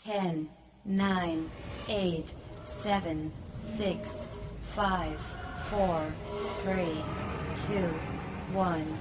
10, 9, 8, 7, 6, 5, 4, 3, 2, 1.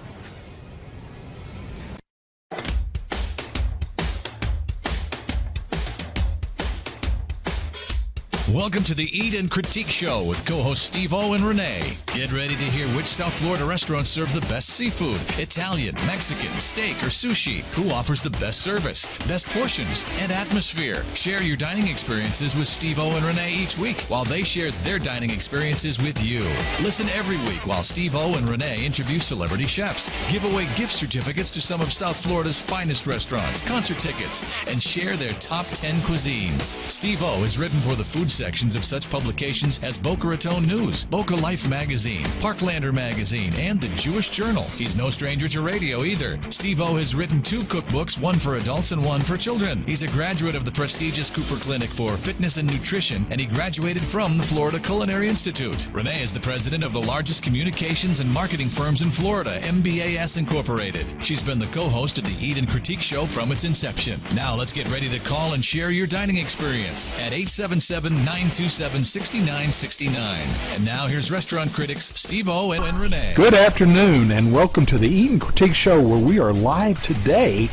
Welcome to the Eat and Critique Show with co-hosts Steve-O and Renee. Get ready to hear which South Florida restaurants serve the best seafood, Italian, Mexican, steak, or sushi, who offers the best service, best portions, and atmosphere. Share your dining experiences with Steve-O and Renee each week while they share their dining experiences with you. Listen every week while Steve-O and Renee interview celebrity chefs, give away gift certificates to some of South Florida's finest restaurants, concert tickets, and share their top 10 cuisines. Steve-O is written for the food sections of such publications as Boca Raton News, Boca Life Magazine, Parklander Magazine, and the Jewish Journal. He's no stranger to radio either. Steve-O has written 2 cookbooks, one for adults and one for children. He's a graduate of the prestigious Cooper Clinic for Fitness and Nutrition, and he graduated from the Florida Culinary Institute. Renee is the president of the largest communications and marketing firms in Florida, MBAS Incorporated. She's been the co-host of the Eat and Critique Show from its inception. Now let's get ready to call and share your dining experience at 877-927-6969. And now here's restaurant critics Steve-O and Renee. Good afternoon and welcome to the Eat and Critique Show, where we are live today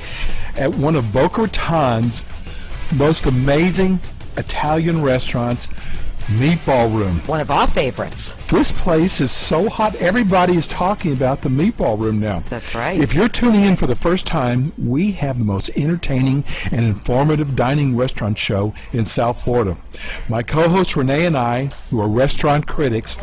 at one of Boca Raton's most amazing Italian restaurants, Meatball Room. One of our favorites. This place is so hot. Everybody is talking about the Meatball Room now. That's right. If you're tuning in for the first time, we have the most entertaining and informative dining restaurant show in South Florida. My co-host Renee and I, who are restaurant critics,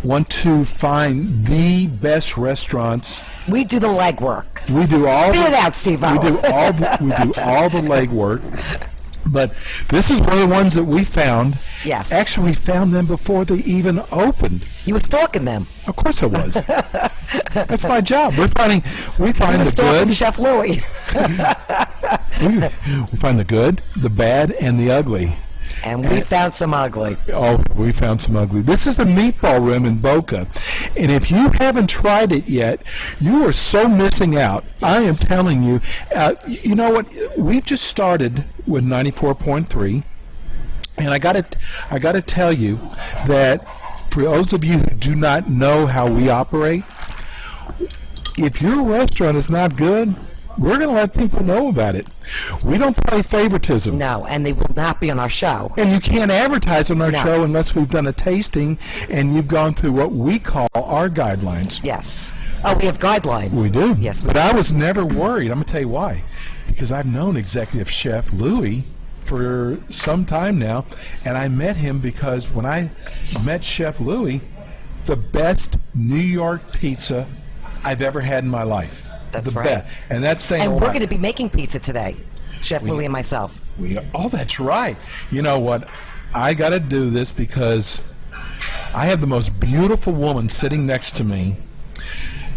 want to find the best restaurants. We do the legwork. We do all. Spit it out, Steve-O. We do all the legwork. But this is one of the ones that we found. Yes. Actually, we found them before they even opened. You were stalking them. Of course I was. That's my job. We find the good. Chef Louie. we find the good, the bad, and the ugly. And we found some ugly. Oh, we found some ugly. This is the Meatball Room in Boca. And if you haven't tried it yet, you are so missing out. I am telling you. You know what? We've just started with 94.3. And I got to tell you that for those of you who do not know how we operate, if your restaurant is not good, we're going to let people know about it. We don't play favoritism. No, and they will not be on our show. And you can't advertise on our show unless we've done a tasting and you've gone through what we call our guidelines. Yes. Oh, we have guidelines. We do. Yes. But I was never worried. I'm going to tell you why. Because I've known Executive Chef Louie for some time now, and I met him because when I met Chef Louie, the best New York pizza I've ever had in my life. That's the right. best. And that's saying And a we're lot. going to be making pizza today, Chef Louie and myself. Oh, that's right. You know what? I got to do this because I have the most beautiful woman sitting next to me.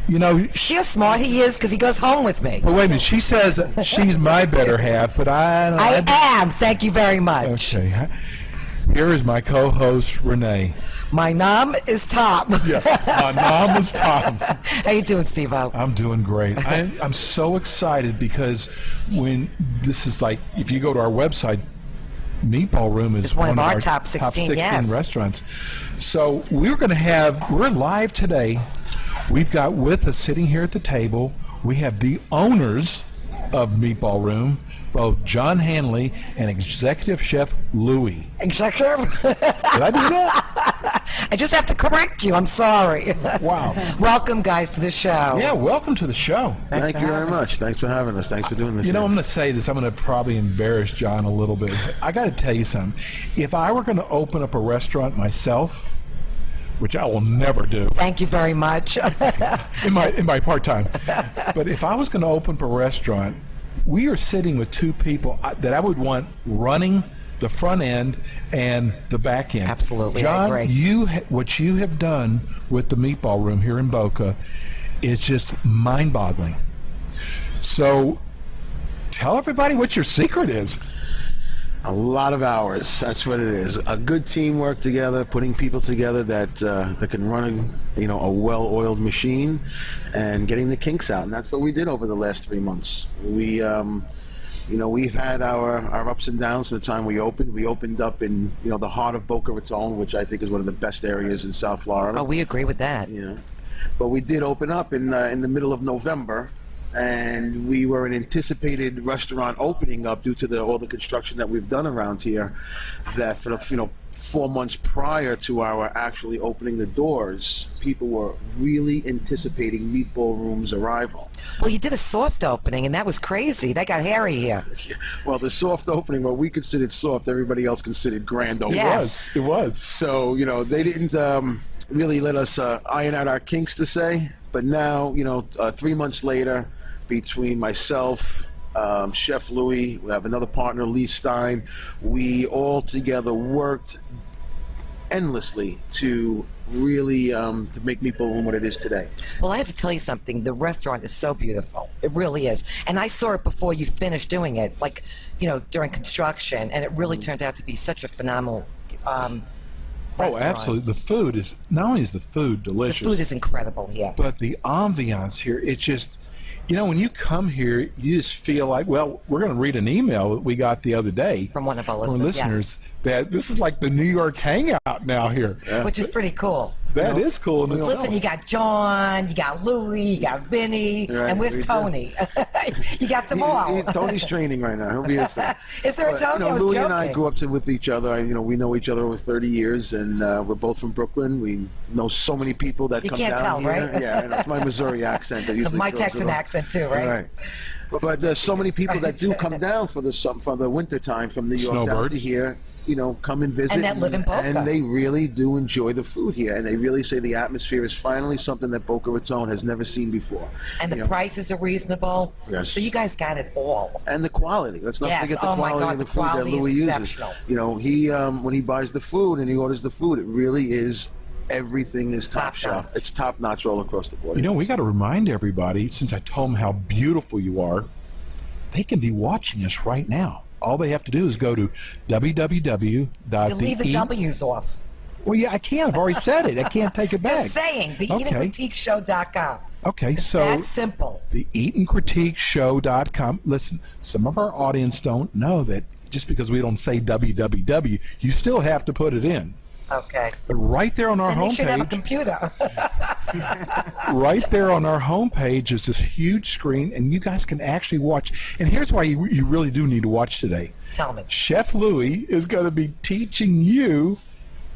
You know, See how smart he is because he goes home with me. but wait a minute. She says she's my better half, but I am. Thank you very much. Okay. Here is my co-host, Renee. My nom is Tom. Yeah, my mom is Tom. How you doing, Steve-O? I'm doing great. I'm so excited because when this is like, if you go to our website, Meatball Room is It's one of our top 16, yes. restaurants. So we're live today. We've got with us sitting here at the table, we have the owners of Meatball Room, both John Hanley and Executive Chef Louie. Executive? Did I do that? I just have to correct you. I'm sorry. Wow. Welcome, guys, to the show. Yeah, welcome to the show. Thank you very much. Thanks for having us. Thanks for doing this. You know, here. I'm going to say this. I'm going to probably embarrass John a little bit. I got to tell you something. If I were going to open up a restaurant myself, which I will never do. Thank you very much. in my part-time. But if I was going to open up a restaurant, we are sitting with 2 people that I would want running the front end and the back end. Absolutely, John, I agree. what you have done with the Meatball Room here in Boca is just mind-boggling. So tell everybody what your secret is. A lot of hours. That's what it is. A good teamwork together, putting people together that can run a well-oiled machine, and getting the kinks out. And that's what we did over the last 3 months. We You know, we've had our ups and downs from the time we opened. We opened up in, you know, the heart of Boca Raton, which I think is one of the best areas in South Florida. Oh, we agree with that. You know, but we did open up in the middle of November, and we were an anticipated restaurant opening up due to all the construction that we've done around here. That for the 4 months prior to our actually opening the doors, people were really anticipating Meatball Room's arrival. Well, you did a soft opening, and that was crazy. That got hairy here. Well, the soft opening, what we considered soft, everybody else considered grand opening. Yes. It was. So, you know, they didn't really let us iron out our kinks, to say. But now, 3 months later, between myself, Chef Louis, we have another partner, Lee Stein, we all together worked endlessly to really to make Meatball Room what it is today. Well, I have to tell you something. The restaurant is so beautiful. It really is. And I saw it before you finished doing it, like, during construction, and it really turned out to be such a phenomenal Oh, restaurant. absolutely. The food is, not only is the food The delicious, food is incredible here. but the ambiance here, it's just, when you come here, you just feel like, well, we're going to read an email that we got the other day From one of our from listeners, that this is like the New York hangout now here. Which is pretty cool. That is cool in itself. Listen, you got John, you got Louie, you got Vinny, Right, and where's we do. Tony? You got them all. Tony's training right now. He'll be here soon. Is there a But, Tony? I was Louis and I joking. grew up with each other. We know each other over 30 years, and we're both from Brooklyn. We know so many people that You come can't down tell, here. right? Yeah, and it's my Missouri accent that usually My throws it Texan off. accent too, right? But there's so many people that do come down for the winter time from New York down Snowbirds. to here. Come and visit. And that live in Boca. And they really do enjoy the food here, and they really say the atmosphere is finally something that Boca Raton has never seen before. And the prices are reasonable. Yes. So you guys got it all. And the quality. Let's not Yes. forget the Oh my quality God, of the the food that quality is Louis uses. exceptional. He when he buys the food and he orders the food, it really is, everything is top Top shelf. notch. It's top notch all across the board. We got to remind everybody, since I told them how beautiful you are, they can be watching us right now. All they have to do is go to You leave the W's off. Well, yeah, I can't. I've already said it. I can't take it back. Just saying. The Okay. EatingCritiqueShow.com. Okay, so That simple. the EatingCritiqueShow.com. Listen, some of our audience don't know that just because we don't say www, you still have to put it in. Okay. But right there on our And they should have a homepage, computer. right there on our homepage is this huge screen, and you guys can actually watch. And here's why you really do need to watch today. Tell me. Chef Louis is going to be teaching you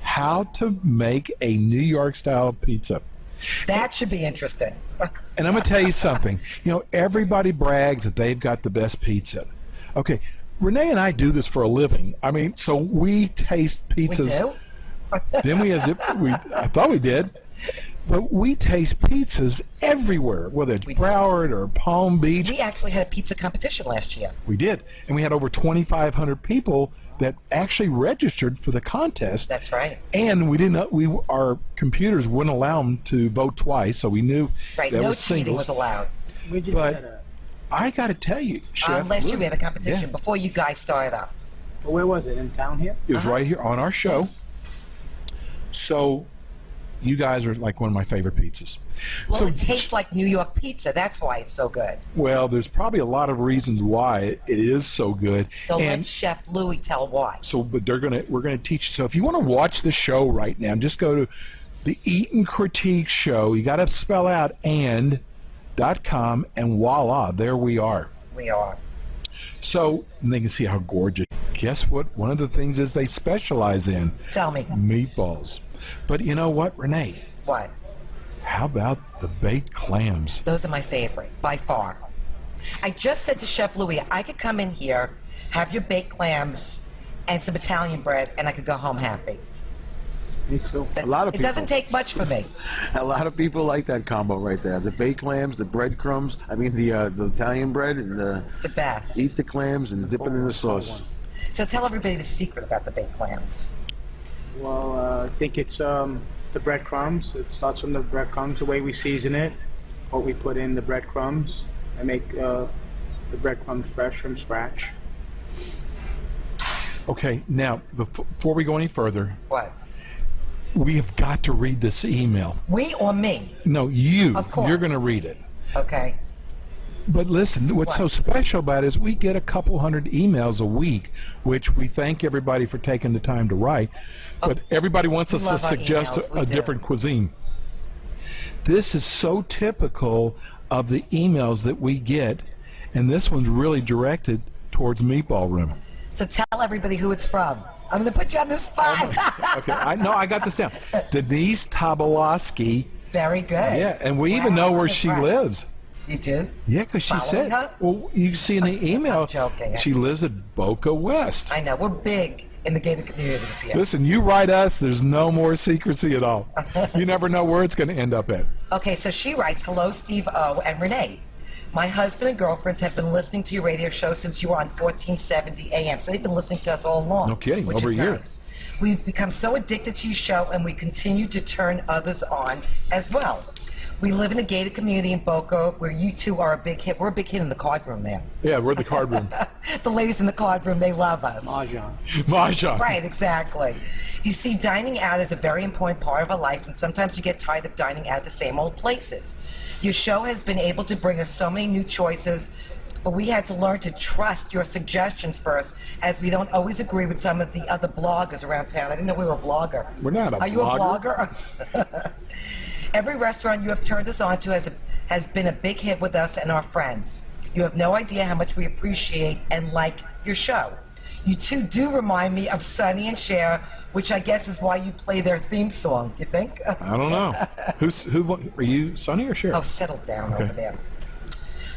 how to make a New York style pizza. That should be interesting. And I'm going to tell you something. Everybody brags that they've got the best pizza. Okay, Renee and I do this for a living. I mean, so we taste We pizzas. do? Then I thought we did. But we taste pizzas everywhere, whether it's Broward or Palm Beach. We actually had a pizza competition last year. We did. And we had over 2,500 people that actually registered for the contest. That's right. And our computers wouldn't allow them to vote twice, so we knew Right. that No was cheating singles. was allowed. But I got to tell you, Chef, Last year we had a competition Yeah. before you guys started up. Where was it? In town here? it was right here on our show. So you guys are like one of my favorite pizzas. Well, so it tastes like New York pizza. That's why it's so good. well, there's probably a lot of reasons why it is so good. So and let Chef Louis tell why. so, but we're gonna teach. So if you want to watch the show right now, just go to the Eat and Critique Show. You got to spell out .com, and voila, there we are. We are. So and they can see how gorgeous. Guess what? One of the things is they specialize in Tell me. meatballs. But you know what, Renee? What? How about the baked clams? Those are my favorite, by far. I just said to Chef Louis, I could come in here, have your baked clams and some Italian bread, and I could go home happy. Me too. A lot of It doesn't people. take much for me. A lot of people like that combo right there. The baked clams, the breadcrumbs. I mean, the Italian bread, and It's the best. eat the clams and dip it in the sauce. So tell everybody the secret about the baked clams. Well, I think it's the breadcrumbs. It starts from the breadcrumbs, the way we season it, what we put in the breadcrumbs. I make the breadcrumbs fresh from scratch. Okay, now before we go any further, What? we have got to read this email. We or me? No, you. Of course. You're going to read it. Okay. But listen, what's so special about it is we get a couple hundred emails a week, which we thank everybody for taking the time to write. But everybody wants us to love our suggest emails. We a do. different cuisine. This is so typical of the emails that we get, and this one's really directed towards Meatball Room. So tell everybody who it's from. I'm going to put you on the spot. Okay, I got this down. Denise Tobolowsky. Very good. Yeah, and we even know where she lives. You do? Yeah, because she Following said, her? well, you see in the email, joking. she lives at Boca West. I know. We're big in the gated communities here. Listen, you write us, there's no more secrecy at all. You never know where it's going to end up at. Okay, so she writes, hello, Steve O and Renee. My husband and girlfriends have been listening to your radio show since you were on 1470 AM. So they've been listening to us all along. No kidding, which over is a year. Nice. We've become so addicted to your show, and we continue to turn others on as well. We live in a gated community in Boca where you two are a big hit. We're a big hit in the card room there. Yeah, we're at the card room. The ladies in the card room, they love us. Mahjong. Mahjong. Right, exactly. You see, dining out is a very important part of our life, and sometimes you get tired of dining out at the same old places. Your show has been able to bring us so many new choices, but we had to learn to trust your suggestions first, as we don't always agree with some of the other bloggers around town. I didn't know we were a blogger. We're not a Are you a blogger. blogger? Every restaurant you have turned us on to has been a big hit with us and our friends. You have no idea how much we appreciate and like your show. You two do remind me of Sonny and Cher, which I guess is why you play their theme song, you think? I don't know. Who are you, Sonny or Cher? Oh, settle down over there.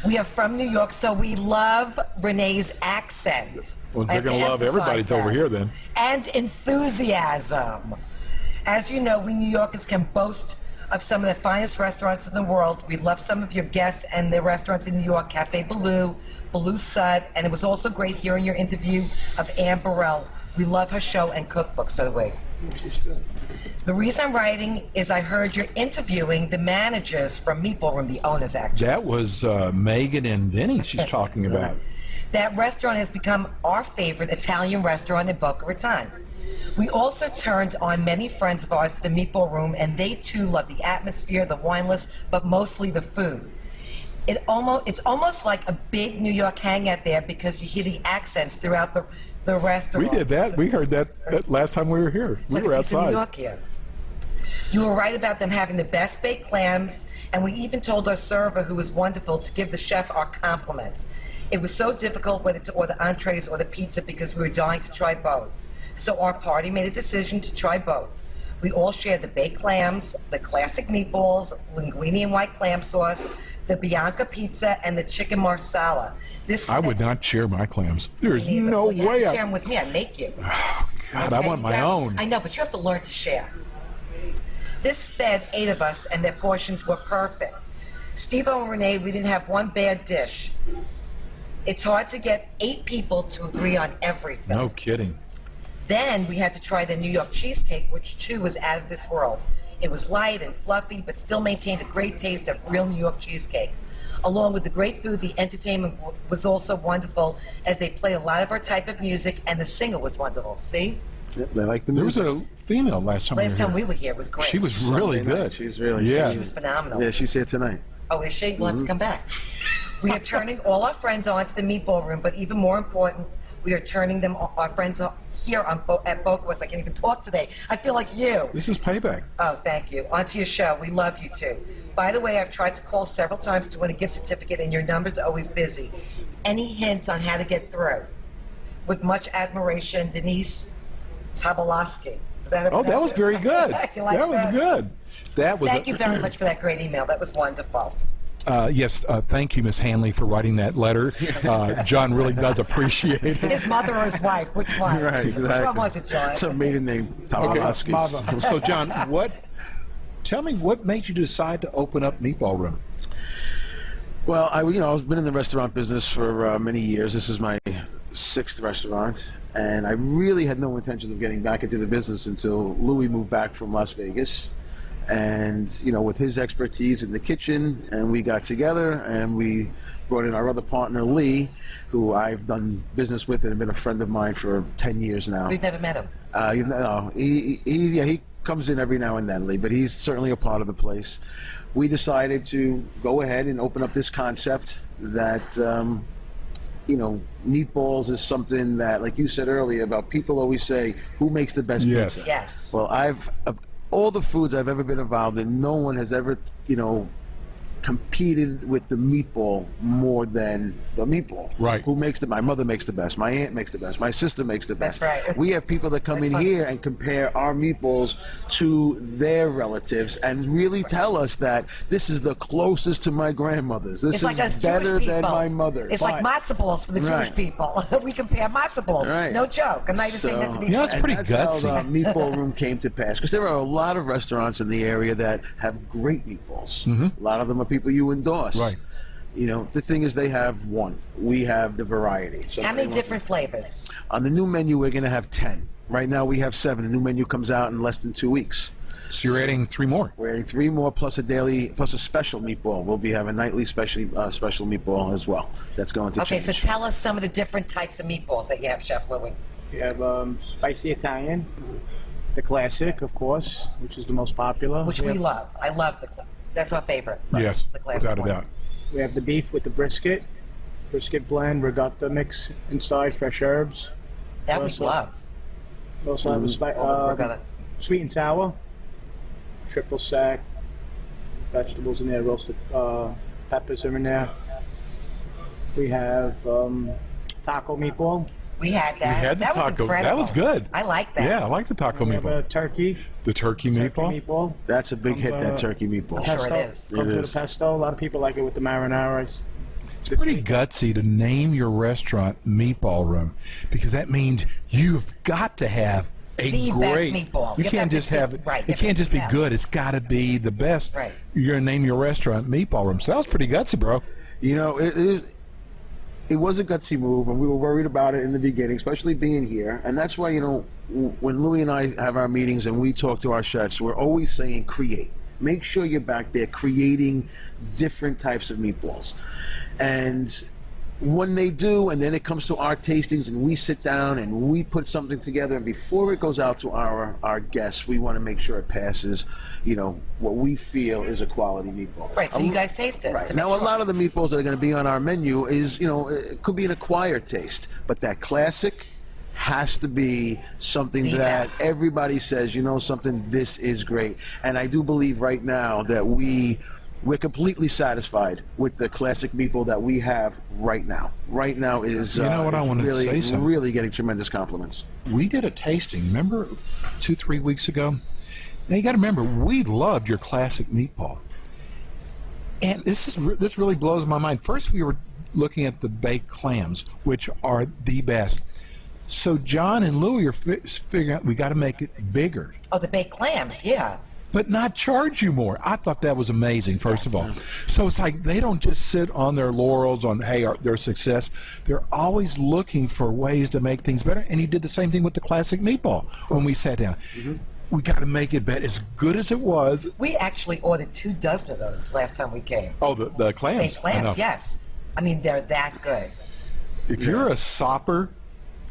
We are from New York, so we love Renee's accent. Well, I they're have to going to love emphasize everybody's over that. here then. And enthusiasm. As you know, we New Yorkers can boast of some of the finest restaurants in the world. We love some of your guests and their restaurants in New York, Cafe Baloo, Baloo Sud, and it was also great hearing your interview of Anne Burrell. We love her show and cookbook, so do we. The reason I'm writing is I heard you're interviewing the managers from Meatball Room, the owners, actually. That was Megan and Vinny she's talking about. That restaurant has become our favorite Italian restaurant in Boca Raton. We also turned on many friends of ours to the Meatball Room, and they too love the atmosphere, the wine list, but mostly the food. It's almost like a big New York hangout there because you hear the accents throughout the restaurant. We did that. We heard that last time we were here. It's We like were a piece of New outside. York here. You were right about them having the best baked clams, and we even told our server, who was wonderful, to give the chef our compliments. It was so difficult whether to order entrees or the pizza because we were dying to try both. So our party made a decision to try both. We all shared the baked clams, the classic meatballs, linguine and white clam sauce, the Bianca pizza, and the chicken marsala. I would not share my clams. There's Neither. no Well, you have way. to share them with me. I make you. God, I want my own. I know, but you have to learn to share. This fed 8 of us, and their portions were perfect. Steve and Renee, we didn't have one bad dish. It's hard to get 8 people to agree on everything. No kidding. Then we had to try the New York cheesecake, which too was out of this world. It was light and fluffy, but still maintained a great taste of real New York cheesecake. Along with the great food, the entertainment was also wonderful as they played a lot of our type of music, and the singer was wonderful. See? Yep, they like the There was music. a female last time Last time we we were here, it was great. She was really Sunday night. good. She's really Yeah. She was phenomenal. Yeah, she's here tonight. Oh, is she? We'll have to come back. We are turning all our friends on to the Meatball Room, but even more important, we are turning them, our friends here at Boca West. I can't even talk today. I feel like you. This is payback. Oh, thank you. Onto your show. We love you too. By the way, I've tried to call several times to win a gift certificate, and your number's always busy. Any hints on how to get through? With much admiration, Denise Tobolowsky. Oh, that was very good. You like that was good. That was. Thank you very much for that great email. That was wonderful. Yes, thank you, Miss Hanley, for writing that letter. John really does appreciate it. His mother or his wife? Which one? Right, Which exactly. one was it, John? It's a maiden name, Tobolowsky. So, John, tell me what made you decide to open up Meatball Room? Well, I've been in the restaurant business for many years. This is my 6th restaurant, and I really had no intention of getting back into the business until Louis moved back from Las Vegas. And, with his expertise in the kitchen, and we got together and we brought in our other partner, Lee, who I've done business with and been a friend of mine for 10 years now. We've never met him. He comes in every now and then, Lee, but he's certainly a part of the place. We decided to go ahead and open up this concept that, meatballs is something that, like you said earlier, about people always say, who makes the best Yes. pizza? Yes. Well, of all the foods I've ever been involved in, no one has ever, competed with the meatball more than the meatball. Right. Who makes my mother makes the best. My aunt makes the best. My sister makes the best. That's right. We have people that come That's in funny. here and compare our meatballs to their relatives and really tell us that this is the closest to my grandmother's. This It's like us is better Jewish people. than my mother's. It's like matzo balls for the Jewish Right. people. We compare matzo balls. Right. No joke. I'm not even saying that to be Yeah, it's funny. pretty and gutsy. That's how the meatball room came to pass. Because there are a lot of restaurants in the area that have great meatballs. A lot of them are people you endorse. Right. The thing is, they have one. We have the variety. So How many different flavors? On the new menu, we're going to have 10. Right now, we have 7. The new menu comes out in less than 2 weeks. So you're adding 3 more. We're adding 3 more plus a special meatball. We'll be having nightly special meatball as well. That's going to Okay, change. so tell us some of the different types of meatballs that you have, Chef Louie. You have spicy Italian, the classic, of course, which is the most popular. Which we love. I love that's our favorite. Yes, the classic without a one. doubt. We have the beef with the brisket blend, regatta mix inside, fresh herbs. That we Also- love. We also have We're gonna. sweet and sour, triple sec, vegetables in there, roasted peppers are in there. We have taco meatball. We had that. We had the that was taco. incredible. That was good. I like that. Yeah, I like the taco We have meatball. a turkey The turkey meatball. meatball. That's a big hit, that turkey meatball. Sure it Pesto. is. Comes It with is. a pesto. A lot of people like it with the marinara. It's pretty gutsy to name your restaurant Meatball Room because that means you've got to have a The best great meatball. You You have can't to just pick- have right, it you can't have just to be have- good. It's got to be the best. Right. You're gonna name your restaurant Meatball Room. Sounds pretty gutsy, bro. It was a gutsy move, and we were worried about it in the beginning, especially being here. And that's why, when Louie and I have our meetings and we talk to our chefs, we're always saying create. Make sure you're back there creating different types of meatballs. And when they do, and then it comes to our tastings, and we sit down and we put something together, and before it goes out to our guests, we want to make sure it passes, what we feel is a quality meatball. Right, so you guys taste it. Right. to Now, make a sure. lot of the meatballs that are going to be on our menu is, it could be an acquired taste, but that classic has to be something The that best. everybody says, something, this is great. And I do believe right now that we're completely satisfied with the classic meatball that we have right now. Right now is You know what, I is wanted to really, say something. really getting tremendous compliments. We did a tasting. Remember 2-3 weeks ago? Now you got to remember, we loved your classic meatball, and this really blows my mind. First, we were looking at the baked clams, which are the best. So John and Louie are figuring out we got to make it bigger, Oh, the baked clams, yeah. but not charge you more. I thought that was amazing, first of all. So it's like they don't just sit on their laurels on, their success. They're always looking for ways to make things better. And he did the same thing with the classic meatball when we sat down. We got to make it better. As good as it was. We actually ordered 2 dozen of those last time we came. Oh, the clams. Baked I clams, know. yes. I mean, they're that good. If you're a sopper,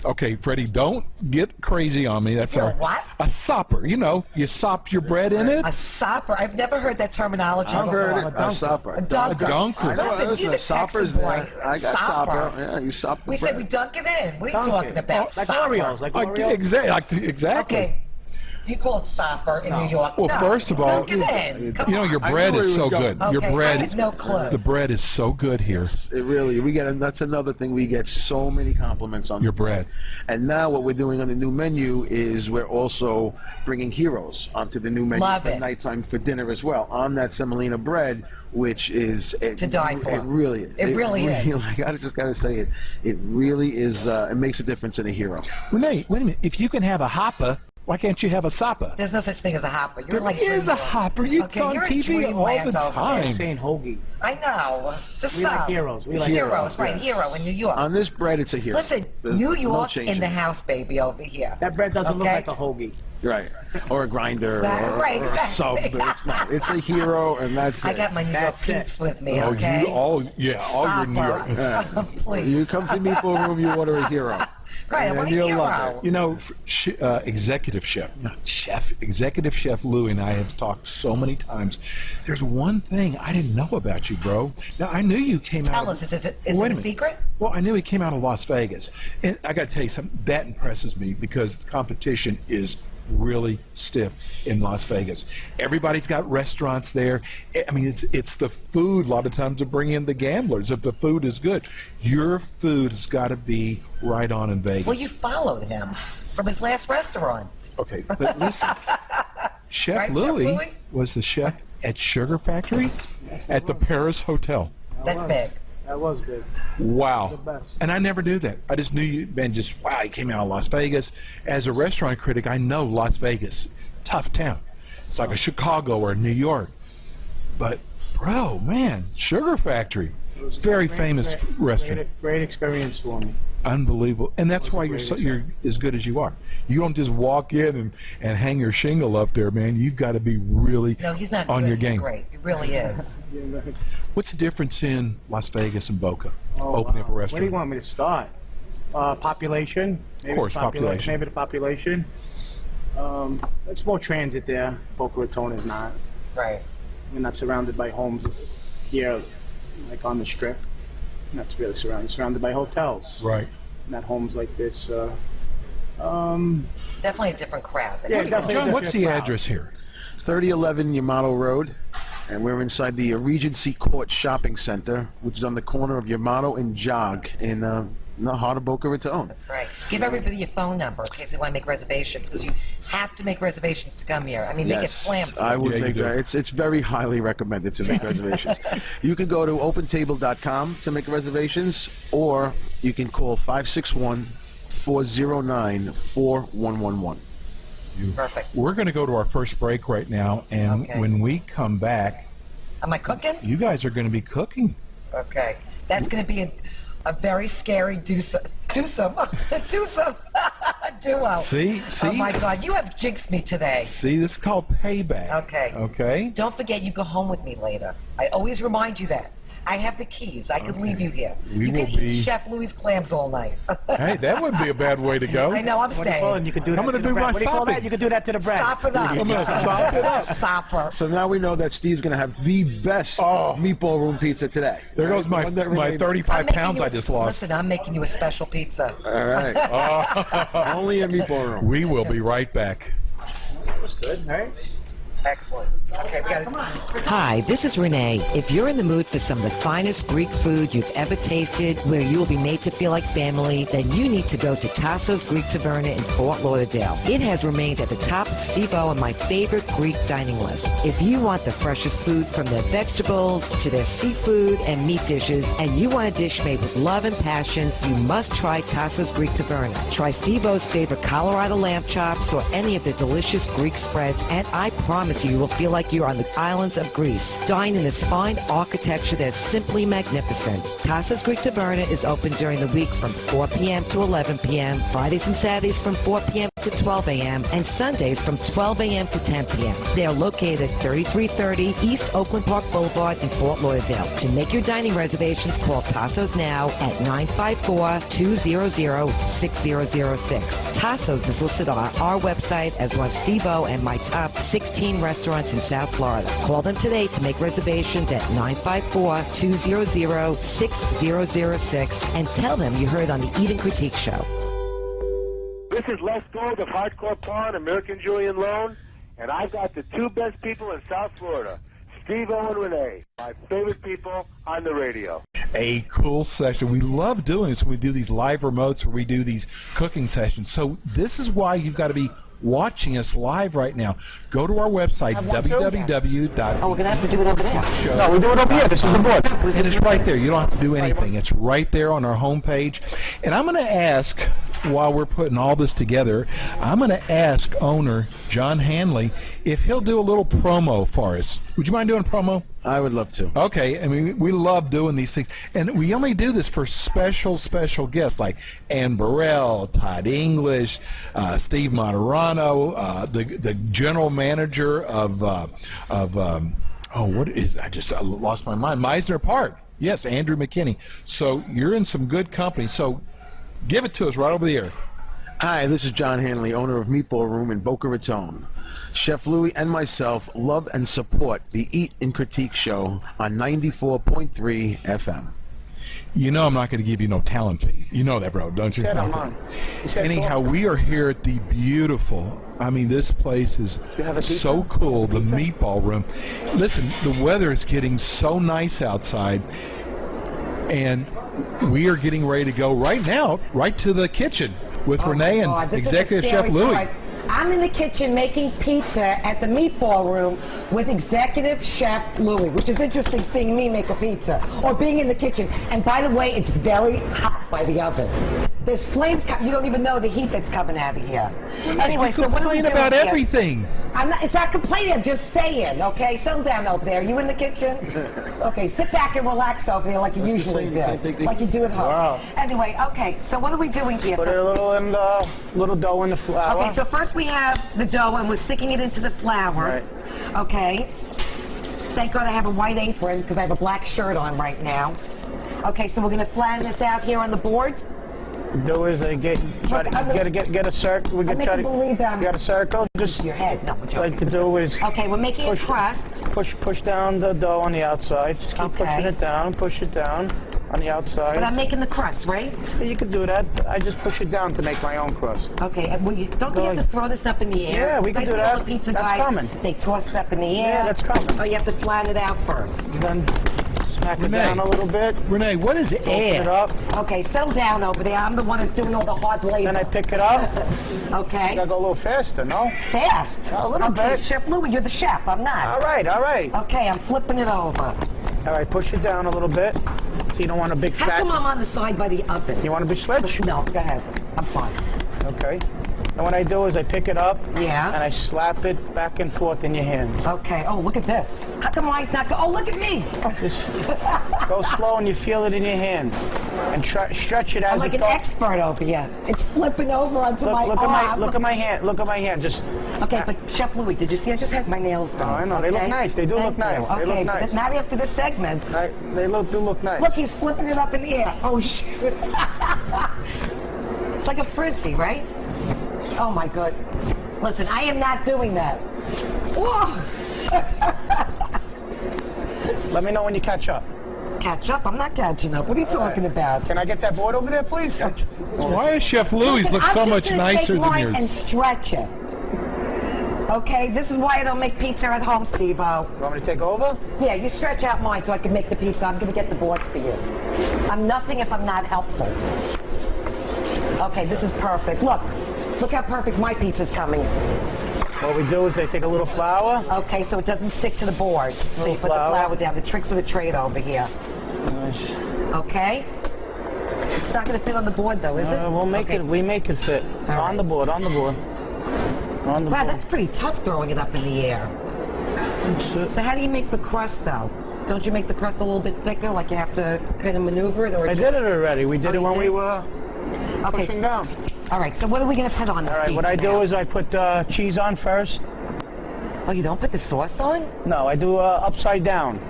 okay, Freddie, don't get crazy on me. That's You're our a what? a sopper. You sop your bread in it. A sopper. I've never heard that terminology I've before. heard it. A supper. A dunker. A dunker. I know, Listen, listen, you're the a supper's Texan boy. there. I got Sopper. supper. Yeah, you sop the We said bread. we dunk it in. What are you Dunk talking it. about? Like Sopper. Oreos. Like Oreos. Exactly. Okay. Do you call it sopper in New York? Well, No. first of all, Dunk it in. Come on. your I bread knew where is he so was going. good. Your Okay, bread, I had no clue. the bread is so good here. It really, that's another thing. We get so many compliments on Your the bread. And now what we're doing on the new menu is we're also bringing heroes onto the new menu Love for it. nighttime for dinner as well on that semolina bread, which is To die for. It really is. It really is. I just got to say it. It really is. It makes a difference in a hero. Renee, wait a minute. If you can have a hopper, why can't you have a sopper? There's no such thing as a hopper. You're There like is a dreamland. hopper. It's Okay, on you're in TV all dreamland the over there. time. I'm saying hoagie. I know. Just We like heroes. We like heroes, right? yes. Hero in New York. On this bread, it's a hero. Listen, There's New no York changing in the it. house, baby, over here. That bread doesn't look Okay. like a hoagie. Right. Or a grinder Right, or a sub. exactly. It's not. It's a hero, and that's I it. got my New York That's it. peeps with me, Oh, okay? all your New York. Sopper. Please. You come to Meatball Room, you order a hero. Right, I want a you'll love hero. it. You know, executive chef, not chef, executive chef Louie and I have talked so many times. There's one thing I didn't know about you, bro. Now, I knew you came out. Tell us, is it a minute. secret? Well, I knew he came out of Las Vegas. And I got to tell you something, that impresses me because the competition is really stiff in Las Vegas. Everybody's got restaurants there. I mean, it's the food a lot of times to bring in the gamblers if the food is good. Your food has got to be right on in Vegas. Well, you followed him from his last restaurant. Okay, but listen, Chef Right, Chef Louie Louie? was the chef at Sugar Factory at the Paris Hotel. That's big. That was big. Wow. The best. And I never knew that. I just knew you, man, just, wow, he came out of Las Vegas. As a restaurant critic, I know Las Vegas, tough town. It's like a Chicago or New York. But, bro, man, Sugar Factory, very famous restaurant. Great experience for me. Unbelievable. And that's It was a why you're great so, you're as good as you are. You don't just walk in and hang your shingle up there, man. You've got to be really No, he's not on good. your He's game. great. He really is. What's the difference in Las Vegas and Boca? Oh, Opening up a wow. restaurant. Where do you want me to start? Population? Maybe course, the population. Maybe the population. It's more transit there. Boca Raton is not. Right. We're not surrounded by homes here, like on the Strip. Not really surrounded. Surrounded by hotels. Right. Not homes like this. Definitely a different crowd. Yeah, definitely. John, what's the Different crowd. address here? 3011 Yamato Road, and we're inside the Regency Court Shopping Center, which is on the corner of Yamato and Jog in the heart of Boca Raton. That's right. Give everybody your phone number in case they want to make reservations, because you have to make reservations to come here. I mean, they get slammed. I would Yeah, you make do. that. It's very highly recommended to make reservations. You can go to opentable.com to make reservations, or you can call 561-409-4111. Perfect. We're going to go to our first break right now, and Okay. when we come back, Am I cooking? you guys are going to be cooking. Okay. That's going to be a very scary duo. See? Oh my God, you have jinxed me today. See, this is called payback. Okay. Okay? Don't forget you go home with me later. I always remind you that. I have the keys. I can leave you here. We you will can eat be- Chef Louis' clams all night. Hey, that wouldn't be a bad way to go. I know, I'm What do you call it? staying. You could do that I'm gonna to the do bread. my What do you call sopping. that? You could do that to the bread. Sop it up. I'm going to sop it up. Sopper. So now we know that Steve's going to have the best meatball room pizza today. There goes my One that my Renee- 35 I'm making pounds you- I just lost. Listen, I'm making you a special pizza. All right. Only a meatball room. We will be right back. That was good, right? Excellent. Okay, we got it. Hi, this is Renee. If you're in the mood for some of the finest Greek food you've ever tasted, where you will be made to feel like family, then you need to go to Tasso's Greek Taverna in Fort Lauderdale. It has remained at the top of Steve-O and my favorite Greek dining list. If you want the freshest food from their vegetables to their seafood and meat dishes, and you want a dish made with love and passion, you must try Tasso's Greek Taverna. Try Steve-O's favorite Colorado lamb chops or any of the delicious Greek spreads, and I promise you will feel like you're on the islands of Greece. Dine in this fine architecture that's simply magnificent. Tasso's Greek Taverna is open during the week from 4 p.m. to 11 p.m., Fridays and Saturdays from 4 p.m. to 12 a.m., and Sundays from 12 a.m. to 10 p.m. They are located at 3330 East Oakland Park Boulevard in Fort Lauderdale. To make your dining reservations, call Tasso's now at 954-200-6006. Tasso's is listed on our website as one of Steve-O and my top 16 restaurants in South Florida. Call them today to make reservations at 954-200-6006 and tell them you heard on the Eat and Critique Show. This is Les Gold of Hardcore Pawn, American Julian Loan, and I've got the two best people in South Florida, Steve-O and Renee, my favorite people on the radio. A cool session. We love doing this when we do these live remotes where we do these cooking sessions. So this is why you've got to be watching us live right now. Go to our website, www. Oh, we're going to have to do it over there. No, we do it over here. This is the board. And it's right there. You don't have to do anything. It's right there on our homepage. And I'm going to ask, while we're putting all this together, I'm going to ask owner John Hanley if he'll do a little promo for us. Would you mind doing a promo? I would love to. Okay, I mean, we love doing these things. And we only do this for special guests like Ann Burrell, Todd English, Steve Moderano, the general manager of what is, I just lost my mind, Meisner Park. Yes, Andrew McKinney. So you're in some good company. So Give it to us right over the air. Hi, this is John Hanley, owner of Meatball Room in Boca Raton. Chef Louis and myself love and support the Eat and Critique show on 94.3 FM. You know I'm not going to give you no talent fee. You know that, bro, don't you? Said I'm on. You said Anyhow, we are here at the beautiful, I mean, this place is You have a pizza? so cool, the Meatball Room. Listen, the weather is getting so nice outside, and we are getting ready to go right now, right to the kitchen with Oh Renee my God, and this is Executive the Chef scary Louis. part. I'm in the kitchen making pizza at the Meatball Room with Executive Chef Louis, which is interesting seeing me make a pizza or being in the kitchen. And by the way, it's very hot by the oven. There's flames coming. You don't even know the heat that's coming out of here. Anyway, You so what are we complain doing about here? everything. It's not complaining, I'm just saying, okay? Settle down over there. You in the kitchen? Okay, sit back and relax over there like you usually do. Like you do at home. Wow. Anyway, okay, so what are we doing here? Put So- a little dough in the flour. Okay, so first we have the dough and we're sticking it into the flour. Right. Okay. Thank God I have a white apron because I have a black shirt on right now. Okay, so we're gonna flatten this out here on the board. Do is get a circle. We I'm get try making to believe I'm- get a circle. Just Your head. No, we're joking. like to do is Okay, we're making Push- a crust, push down the dough on the outside. Just keep Okay. pushing it down. Push it down on the outside. but I'm making the crust, right? You could do that. I just push it down to make my own crust. Okay, and don't we have to throw this up in the air? Yeah, we 'Cause can I do see all that. the pizza That's guys, coming. They toss it up in the air. Yeah, that's coming. Oh, you have to flatten it out first. Then smack it Renee. down a little bit. Renee, what is Open air? it up. Okay, settle down over there. I'm the one that's doing all the hard labor. Then I pick it up. Okay. Gotta go a little faster, no? Fast. A little okay, bit. Chef Louis, you're the chef. I'm not. All right, all right. Okay, I'm flipping it over. All right, push it down a little bit. So you don't want a big How fat... come I'm on the side by the oven? You want a big switch? No, go ahead. I'm fine. Okay. And what I do is I pick it up Yeah. and I slap it back and forth in your hands. Okay. Oh, look at this. How come mine's not go? Oh, look at me. Just go slow and you feel it in your hands. And stretch it I'm as like it an goes. expert over here. It's flipping over onto my Look arm. at my hand. Look at my hand. Just Okay, but Chef Louis, did you see I just had my nails done? Oh, I know. They look okay? nice. They do Thank look nice. you. They Okay, look nice. but not after this segment. they do look nice. Look, he's flipping it up in the air. Oh, shit. It's like a frisbee, right? Oh, my God. Listen, I am not doing that. Whoa. Let me know when you catch up. Catch up? I'm not catching up. What are you talking about? Can I get that board over there, please? Why does Chef Louis Listen, look so I'm much just gonna nicer take than mine yours? and stretch it. Okay, this is why I don't make pizza at home, Steve-O. Want me to take over? Yeah, you stretch out mine so I can make the pizza. I'm gonna get the board for you. I'm nothing if I'm not helpful. Okay, this is perfect. Look how perfect my pizza's coming. What we do is they take a little flour. Okay, so it doesn't stick to the board. So you Little put the flour. flour down. The tricks of the trade over here. Nice. Okay? It's not gonna fit on the board though, is it? We'll make Okay. it. We make it fit All on right. the board. On the board. On the Wow, board. that's pretty tough throwing it up in the air. So how do you make the crust though? Don't you make the crust a little bit thicker, like you have to kind of maneuver it? Or I did it already. We did Oh, it you when did? we were Okay. pushing down. All right, so what are we gonna put on this All right. What pizza I do now? is I put cheese on first. Oh, you don't put the sauce on? No, I do upside down.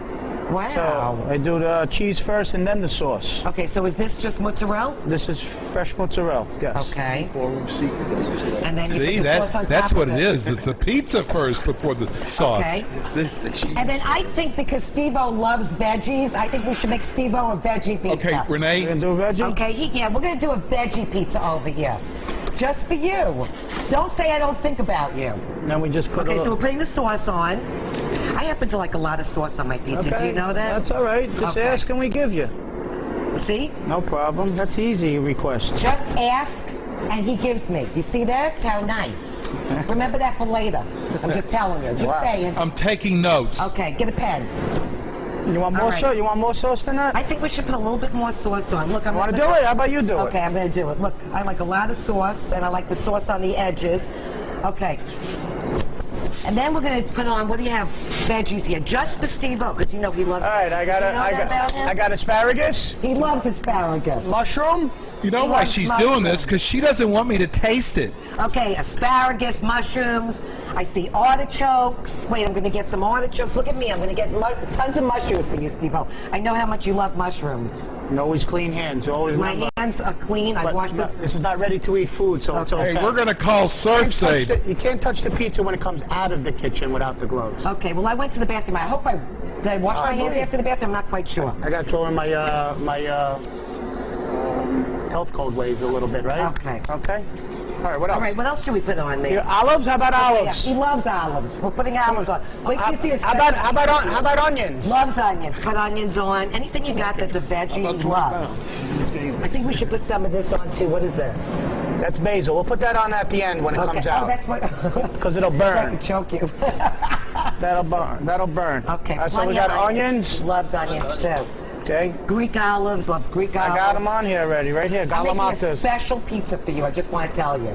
Wow. So I do the cheese first and then the sauce. Okay, so is this just mozzarella? This is fresh mozzarella. Yes. Okay. Ballroom secret. And then you See, put the sauce on that's top what of it is. It's the pizza first before the sauce. Okay. It's this, the cheese. And then I think because Steve-O loves veggies, I think we should make Steve-O a veggie pizza. Okay, You Renee, gonna do veggie? Okay, we're gonna do a veggie pizza over here. Just for you. Don't say I don't think about you. And then we just put Okay, a so little... we're putting the sauce on. I happen to like a lot of sauce on my pizza. Do you know that? That's all right. Just Okay. ask and we give you. See? No problem. That's easy request. Just ask and he gives me. You see that? How nice. Remember that for later. I'm just telling you. Just Wow. saying. I'm taking notes. Okay, get a pen. You want more All right. sauce? You want more sauce than that? I think we should put a little bit more sauce on. Look, I'm You want to gonna- do it? How about you do Okay, it? I'm gonna do it. Look, I like a lot of sauce, and I like the sauce on the edges. Okay. And then we're gonna put on, what do you have? Veggies here, just for Steve-O, because you know he loves. All right, I got You know that about him? I got asparagus, He loves asparagus. mushroom. You know He why loves she's mushrooms. doing this? Because she doesn't want me to taste it. Okay, asparagus, mushrooms. I see artichokes. Wait, I'm going to get some artichokes. Look at me. I'm going to get tons of mushrooms for you, Steve-O. I know how much you love mushrooms. And always clean hands. Always My remember. hands are clean. I But washed them. this is not ready to eat food, so it's okay. Hey, we're going to call Surfside. You can't touch the pizza when it comes out of the kitchen without the gloves. Okay, well, I went to the bathroom. Did I wash my hands after the bathroom? I'm not quite sure. I got to throw in my health code ways a little bit, right? Okay. Okay. All right. What else? All right, what else should we put on there? Here, olives? How about Yeah, olives? he loves olives. We're putting olives on. Wait till you see this. How about onions? Loves onions. Put onions on. Anything you got that's a veggie, he loves. I think we should put some of this on too. What is this? That's basil. We'll put that on at the end when it comes Oh, out. that's what. Because it'll I burn. can choke you. That'll burn. That'll burn. Okay. So we plenty got of onions. Loves onions too. Okay. Greek olives. Loves Greek olives. I got them on here already, right here. I'm making a Galamatas. special pizza for you. I just want to tell you.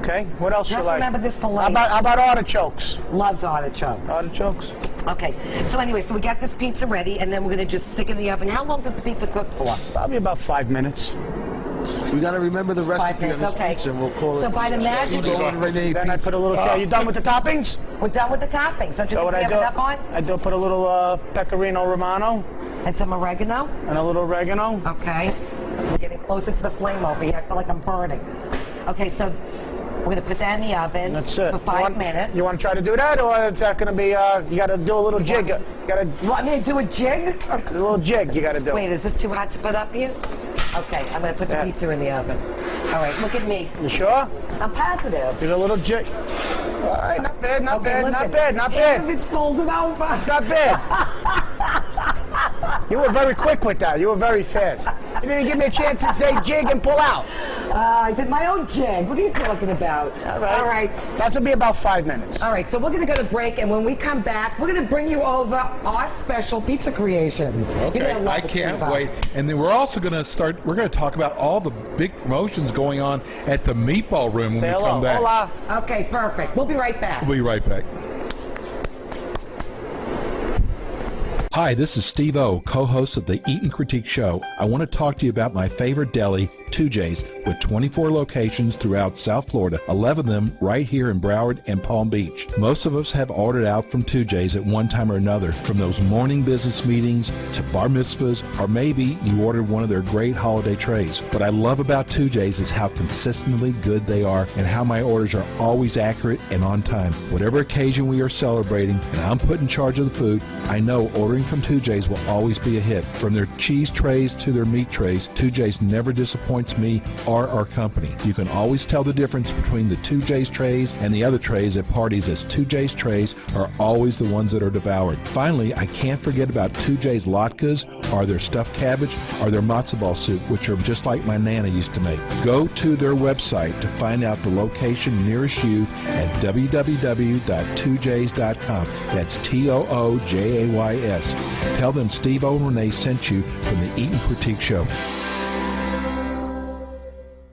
Okay. What else Just you like? remember this filet. How about artichokes? Loves artichokes. Artichokes. Okay. So anyway, so we got this pizza ready, and then we're gonna just stick it in the oven. How long does the pizza cook for? Probably about 5 minutes. We got to remember the 5 recipe minutes. of this Okay. pizza, and we'll call So it. by the magic, Steve-O and Renee Then I Pizza. put a little. Okay, you done with the toppings? we're done with the toppings. Don't you So think what we I have do? enough on? I do put a little pecorino romano And some oregano. and a little oregano. Okay. We're getting closer to the flame over here. I feel like I'm burning. Okay, so we're gonna put that in the oven That's it. for 5 minutes. You want to try to do that, or is that going to be? You got to do a little jig. You got to You want me to do a jig? a little jig. You got to do. Wait, is this too hot to put up here? Okay, I'm gonna put the Yeah. pizza in the oven. All right, look at me. You sure? I'm positive. Do a little jig. All right, not bad, not Okay, bad, listen. not bad, not Even if bad. it's folded over. It's not bad. You were very quick with that. You were very fast. You didn't give me a chance to say jig and pull out. I did my own jig. What are you talking about? All right. All right. That's gonna be about 5 minutes. All right, so we're going to go to break, and when we come back, we're going to bring you over our special pizza creations. You're Okay, gonna love I it, can't Steve-O. wait. And then we're also going to we're going to talk about all the big promotions going on at the Meatball Room when Say we hello. come back. Hola. Okay, perfect. We'll be right back. We'll be right back. Hi, this is Steve O, co-host of the Eat and Critique Show. I want to talk to you about my favorite deli, 2J's, with 24 locations throughout South Florida, 11 of them right here in Broward and Palm Beach. Most of us have ordered out from 2J's at one time or another, from those morning business meetings to bar mitzvahs, or maybe you ordered one of their great holiday trays. What I love about 2J's is how consistently good they are and how my orders are always accurate and on time. Whatever occasion we are celebrating and I'm put in charge of the food, I know ordering from 2J's will always be a hit. From their cheese trays to their meat trays, 2J's never disappoints me or our company. You can always tell the difference between the 2J's trays and the other trays at parties, as 2J's trays are always the ones that are devoured. Finally, I can't forget about 2J's latkes, or their stuffed cabbage, or their matzo ball soup, which are just like my Nana used to make. Go to their website to find out the location nearest you at www.2js.com. That's TOOJAYS. Tell them Steve O and Renee sent you from the Eat and Critique Show.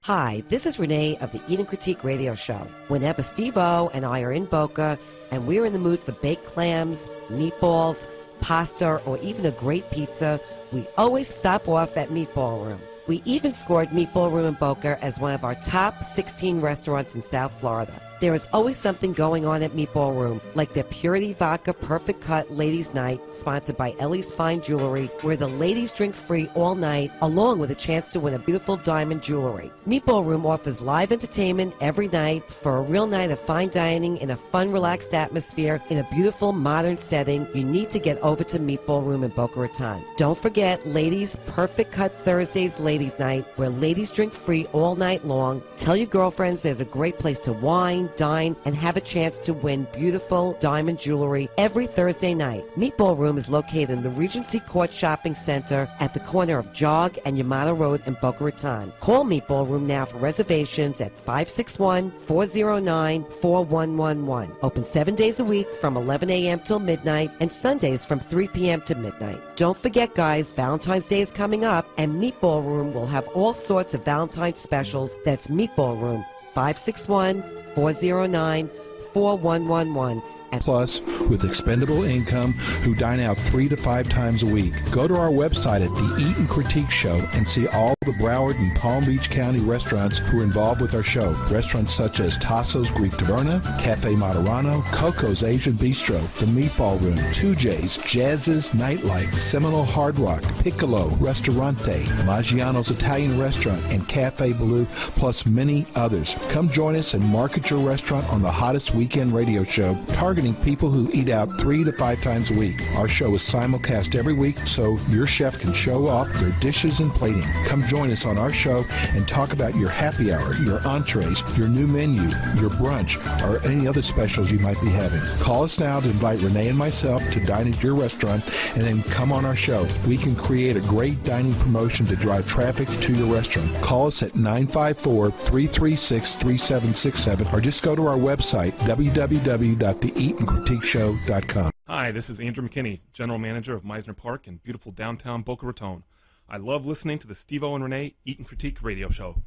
Hi, this is Renee of the Eat and Critique Radio Show. Whenever Steve-O and I are in Boca and we're in the mood for baked clams, meatballs, pasta, or even a great pizza, we always stop off at Meatball Room. We even scored Meatball Room in Boca as one of our top 16 restaurants in South Florida. There is always something going on at Meatball Room, like their Purity Vodka Perfect Cut Ladies Night, sponsored by Ellie's Fine Jewelry, where the ladies drink free all night, along with a chance to win a beautiful diamond jewelry. Meatball Room offers live entertainment every night for a real night of fine dining in a fun, relaxed atmosphere in a beautiful, modern setting. You need to get over to Meatball Room in Boca Raton. Don't forget Ladies Perfect Cut Thursdays Ladies Night, where ladies drink free all night long. Tell your girlfriends there's a great place to wine, dine, and have a chance to win beautiful diamond jewelry every Thursday night. Meatball Room is located in the Regency Court Shopping Center at the corner of Jog and Yamato Road in Boca Raton. Call Meatball Room now for reservations at 561-409-4111. Open 7 days a week from 11 a.m. till midnight and Sundays from 3 p.m. to midnight. Don't forget, guys, Valentine's Day is coming up, and Meatball Room will have all sorts of Valentine's specials. That's Meatball Room, 561-409-4111. plus with expendable income who dine out 3 to 5 times a week. Go to our website at The Eat and Critique Show and see all the Broward and Palm Beach County restaurants who are involved with our show. Restaurants such as Tasso's Greek Taverna, Cafe Moderano, Coco's Asian Bistro, The Meatball Room, 2J's, Jazz's Nightlight, Seminole Hard Rock, Piccolo, Restaurante, Maggiano's Italian Restaurant, and Cafe Baloo, plus many others. Come join us and market your restaurant on the hottest weekend radio show, targeting people who eat out 3 to 5 times a week. Our show is simulcast every week, so your chef can show off their dishes and plating. Come join us on our show and talk about your happy hour, your entrees, your new menu, your brunch, or any other specials you might be having. Call us now to invite Renee and myself to dine at your restaurant and then come on our show. We can create a great dining promotion to drive traffic to your restaurant. Call us at 954-336-3767 or just go to our website, www.theeatandcritiqueshow.com. Hi, this is Andrew McKinney, General Manager of Meisner Park in beautiful downtown Boca Raton. I love listening to the Steve-O and Renee Eat and Critique radio show.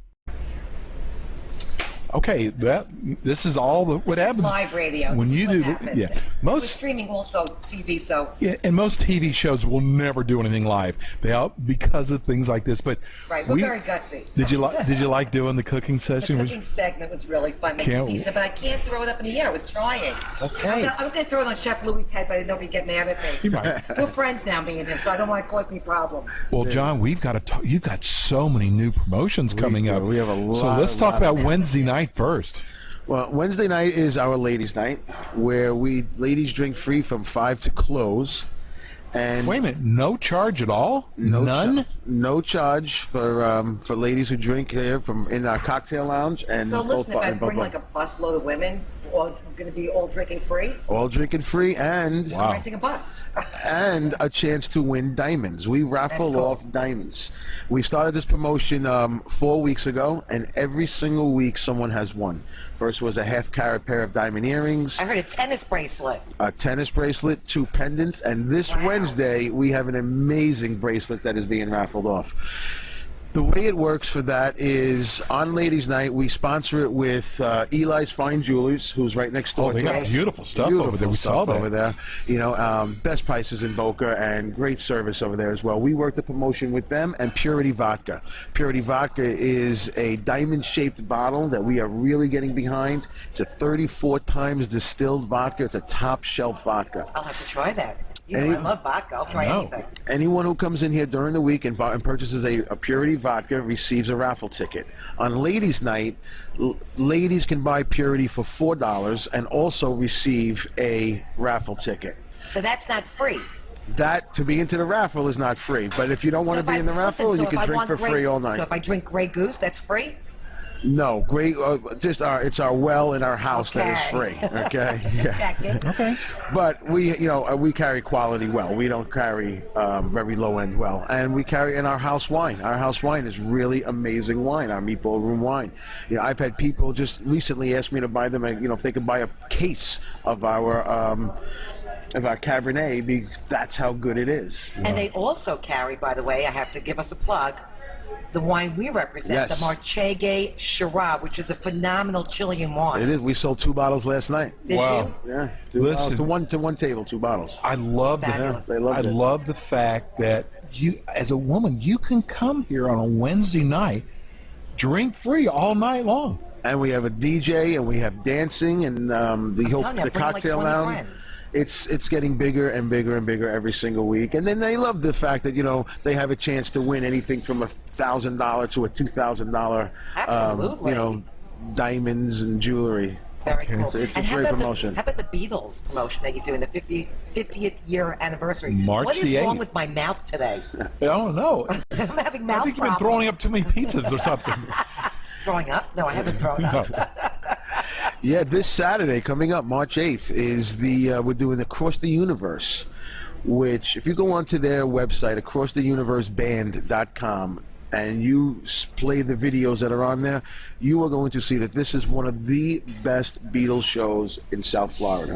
Okay, this is all what happens Live radio. when This you is do. what happens. Yeah, We're most streaming also TV, so and most TV shows will never do anything live. They all because of things like this. But right, we're very gutsy. Did you like doing the cooking The session? cooking segment was really fun. Making Can't- pizza, but I can't throw it up in the air. I was trying. It's okay. I was going to throw it on Chef Louis' head, but I didn't know if he'd get mad at me. You might. We're friends now, me and him, so I don't want to cause any problems. Well, John, we've got to. You've got so many new promotions coming do. up. We have a So lot- let's talk about Wednesday night first. Well, Wednesday night is our ladies' night, where ladies drink free from 5 to close. And Wait a minute, no charge at all? None? No charge for ladies who drink here in our cocktail lounge and So both listen, if I in both bring like a busload of women, all going to be all drinking free, all drinking free and Wow. renting a bus. and a chance to win diamonds. We raffle That's cool. off diamonds. We started this promotion 4 weeks ago, and every single week someone has won. First was a half-carat pair of diamond earrings, I heard a tennis bracelet. a tennis bracelet, 2 pendants, and this Wow. Wednesday we have an amazing bracelet that is being raffled off. The way it works for that is on Ladies' Night, we sponsor it with Eli's Fine Jewelers, who's right next door Oh, they to got us. beautiful stuff over there. We saw stuff that. over there. You know, best prices in Boca and great service over there as well. We work the promotion with them and Purity Vodka. Purity Vodka is a diamond-shaped bottle that we are really getting behind. It's a 34 times distilled vodka. It's a top-shelf vodka. I'll have to try that. You Any- know, I love vodka. I'll try No. anything. Anyone who comes in here during the week and purchases a Purity vodka receives a raffle ticket. On Ladies' Night, ladies can buy Purity for $4 and also receive a raffle ticket. So that's not free. That, to be into the raffle, is not free. But if you don't want So to be if in the I- raffle, listen, so you if can I drink want for Grey- free all night. So if I drink Grey Goose, that's free? No, great. It's our well in our house that is free. Okay. Yeah. Okay. But we carry quality well. We don't carry very low end well, and we carry in our house wine. Our house wine is really amazing wine. Our Meatball Room wine. You know, I've had people just recently ask me to buy them. If they could buy a case of our Cabernet, because that's how good it is. And they also carry, by the way, I have to give us a plug, the wine we represent, Yes. the Marcheghe Shiraz, which is a phenomenal Chilean wine. It is. We sold 2 bottles last night. Did Wow. you? Yeah, 2 Listen. bottles to one table, 2 bottles. I love Fabulous. They loved I it. love the fact that you, as a woman, you can come here on a Wednesday night, drink free all night long. And we have a DJ, and we have dancing, and telling you, the I bring, like, cocktail 20 lounge. friends. It's getting bigger and bigger and bigger every single week. And then they love the fact that they have a chance to win anything from $1,000 to a $2,000. Absolutely. Diamonds and jewelry. Very cool. It's a And how great about promotion. how about the Beatles promotion that you're doing, the 50th year anniversary? March What is the wrong 8th. with my mouth today? I don't know. I'm having I mouth think you've been problems. throwing up too many pizzas or something. Throwing up? No, I haven't thrown up. Yeah, this Saturday coming up, March 8th, is we're doing Across the Universe, which if you go onto their website, acrosstheuniverseband.com, and you play the videos that are on there, you are going to see that this is one of the best Beatles shows in South Florida.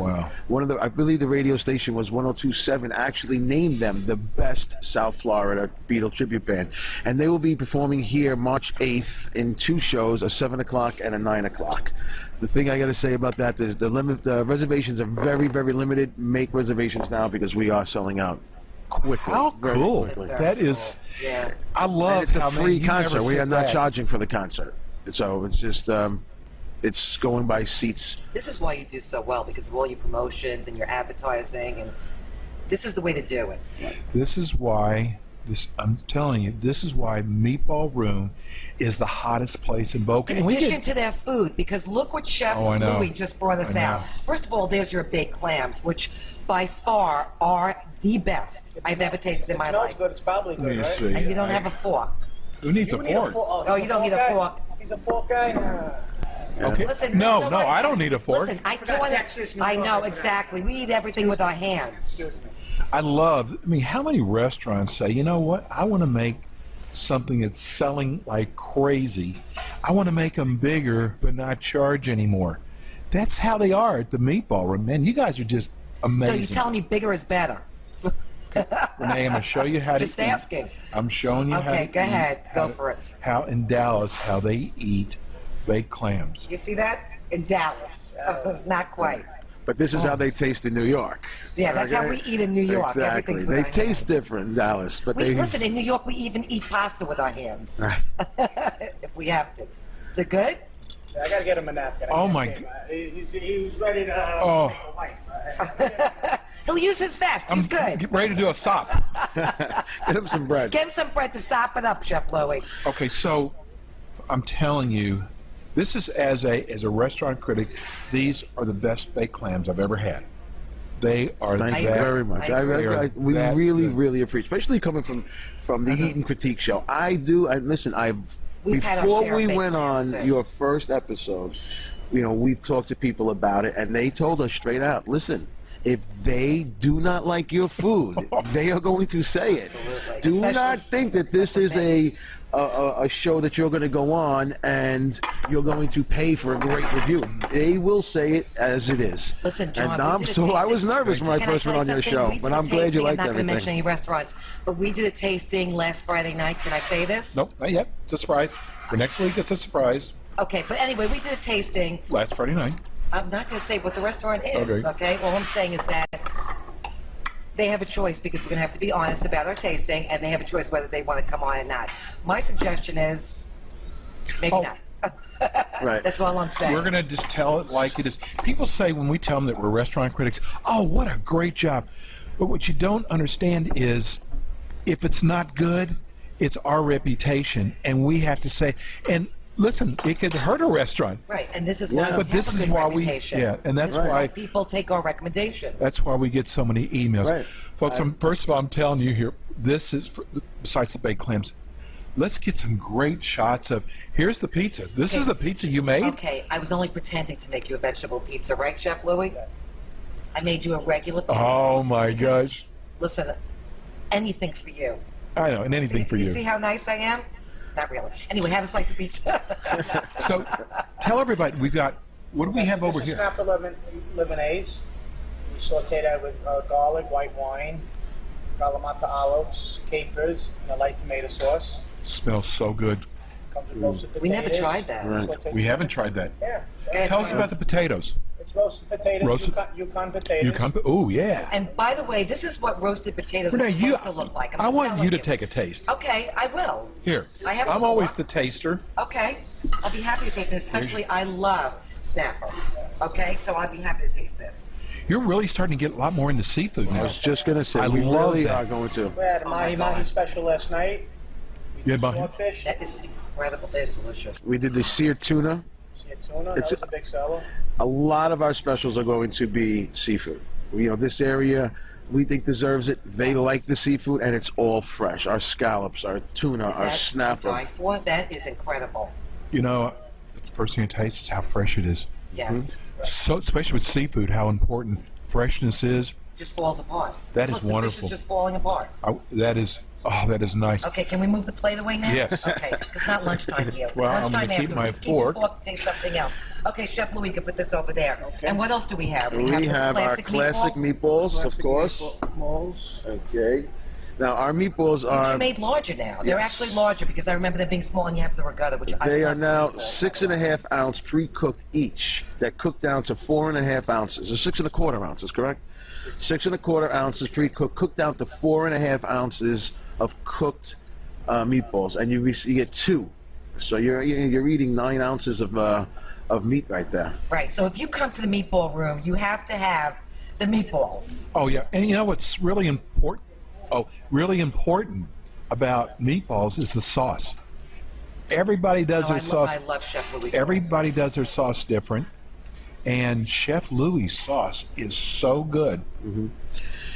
Wow. I believe the radio station was 102.7 actually named them the best South Florida Beatle tribute band. And they will be performing here March 8th in 2 shows, a 7 o'clock and a 9 o'clock. The thing I got to say about that is the reservations are very, very limited. Make reservations now because we are selling out quickly. How very cool. quickly. That is, Yeah. I And love it's a how free you never concert. We said are not that. charging for the concert. So it's just, it's going by seats. This is why you do so well, because of all your promotions and your advertising, and this is the way to do it. So, This is why, I'm telling you, this is why Meatball Room is the hottest place in Boca. in And we addition get- to their food, because look what Chef Oh, I know. Louis just brought us I out. know. First of all, there's your baked clams, which by far are the best I've ever tasted in my Smells life. good. It's probably good, Let me right? see. And you don't have a fork. Who needs a You need a fork? fork. Oh, he's you don't need a guy? fork. He's a fork guy? Okay. Listen, no, you know no, what? I don't need a fork. Listen, I Forgot taught Texas, New I York, know I forgot. exactly. We eat everything with our hands. I mean, how many restaurants say, you know what, I want to make something that's selling like crazy. I want to make them bigger, but not charge anymore. That's how they are at the Meatball Room. Man, you guys are just amazing. So you're telling me bigger is better? Renee, I'm going to show you how to Just eat. asking. I'm showing you how to Okay, go eat, ahead. how Go to- for it. How in Dallas, how they eat baked clams. You see that? In Dallas. Not quite. But this is how they taste in New York. Yeah, that's how Okay? we eat in New York. Exactly. Everything's with They our taste hands. different in Dallas, but they Listen, in New York, we even eat pasta with our hands. If we have to. Is it good? I gotta get him a napkin. I Oh, can't my see him. He was ready to Oh. make a wipe. He'll use his vest. I'm He's good. getting ready to do a sop. get them some bread. Get him some bread to sop it up, Chef Louie. Okay, so I'm telling you, this is as a restaurant critic, these are the best baked clams I've ever had. They are Thank you agree. very much. I agree. We That really, good. really appreciate, especially coming from the Heat and Critique show. Listen. We've had our Before share of we baked went on clams, too. your first episode, we've talked to people about it, and they told us straight out, listen. If they do not like your food, they are going to say it. Absolutely. Do Especially- not think that this is a show that you're going to go on and you're going to pay for a great review. They will say it as it is. Listen, John, and we did a I tasting. was nervous when I Can first tell went on you your something? show, We but did a I'm glad you tasting. liked I'm not going to mention everything. any restaurants, but we did a tasting last Friday night. Can I say this? Nope, not yet. It's a surprise. For next week, it's a surprise. Okay, but anyway, we did a tasting. Last Friday night. I'm not going to say what the restaurant is, Okay. okay? All I'm saying is that they have a choice because we're going to have to be honest about our tasting, and they have a choice whether they want to come on or not. My suggestion is maybe Oh. not. Right. That's all I'm saying. We're going to just tell it like it is. People say when we tell them that we're restaurant critics, oh, what a great job. But what you don't understand is if it's not good, it's our reputation. And we have to say, and listen, it could hurt a restaurant. Right, and this is why Yeah. we But have this a is good why reputation. and that's This is why people take our recommendation. That's why we get so many emails. Right. Folks, first of all, I'm telling you here, this is, besides the baked clams, let's get some great shots of, here's the pizza. This is the pizza you made? Okay, I was only pretending to make you a vegetable pizza, right, Chef Louie? I made you a regular pizza. Oh, my because, gosh. Listen, anything for you. I know, and anything for You you. see how nice I am? Not really. Anyway, have a slice of pizza. So tell everybody, we've got, what do we have over This is here? snap lemonades. We saute that with garlic, white wine, Kalamata olives, capers, and a light tomato sauce. Smells so good. Comes with roasted potatoes. We never tried that. Right. We haven't tried that. Yeah. Tell us about the potatoes. It's roasted potatoes, Roasted- Yukon potatoes. You come, oh, yeah. And by the way, this is what roasted potatoes are Renee, supposed to look like. I'm I just want telling you to take a taste. Okay, I will. Here, I have a I'm always fork. the taster. Okay, I'll be happy to taste this. Especially, I love snapper. Okay, so I'll be happy to taste this. You're really starting to get a lot more into seafood I now. was just going to say, I we love really that. are going to. We had a mahi special last night. You had mahi? Swordfish, That is incredible. That is delicious. We did the seared tuna. tuna. That was a big seller. A lot of our specials are going to be seafood. This area we think deserves it. They like the seafood, and it's all fresh. Our scallops, our tuna, Is our that to snapper. die for? That is incredible. You know, the first thing it tastes is how fresh it is. Yes. So, especially with seafood, how important freshness is. Just falls apart. That is Look, the wonderful. fish is just falling apart. That is Oh, that is nice. Okay, can we move the plate away now? Yes. Okay, it's not lunchtime here. Well, I'm lunchtime gonna keep my afterwards. Keep your fork. fork to taste something else. Okay, Chef Louis, you can put this over there. Okay. And what else do we have? We the have our classic meatballs, of course. Meatballs. Okay. Now our meatballs Which are are made larger now. They're Yes. actually larger because I remember them being small and you have the regatta, which I they are love now meatballs. 6.5 ounce pre-cooked each. That cooked down to 4.5 ounces, or 6.25 ounces, correct? 6.25 ounces pre-cooked, cooked down to 4.5 ounces of cooked meatballs, and you get 2. So you're eating 9 ounces of meat right there. Right, so if you come to the meatball room, you have to have the meatballs. Oh yeah, and you know what's really important? Really important about meatballs is the sauce. Everybody does Oh, their sauce. I love Chef Louis' Everybody does their sauce different, and Chef Louis' sauce is so good.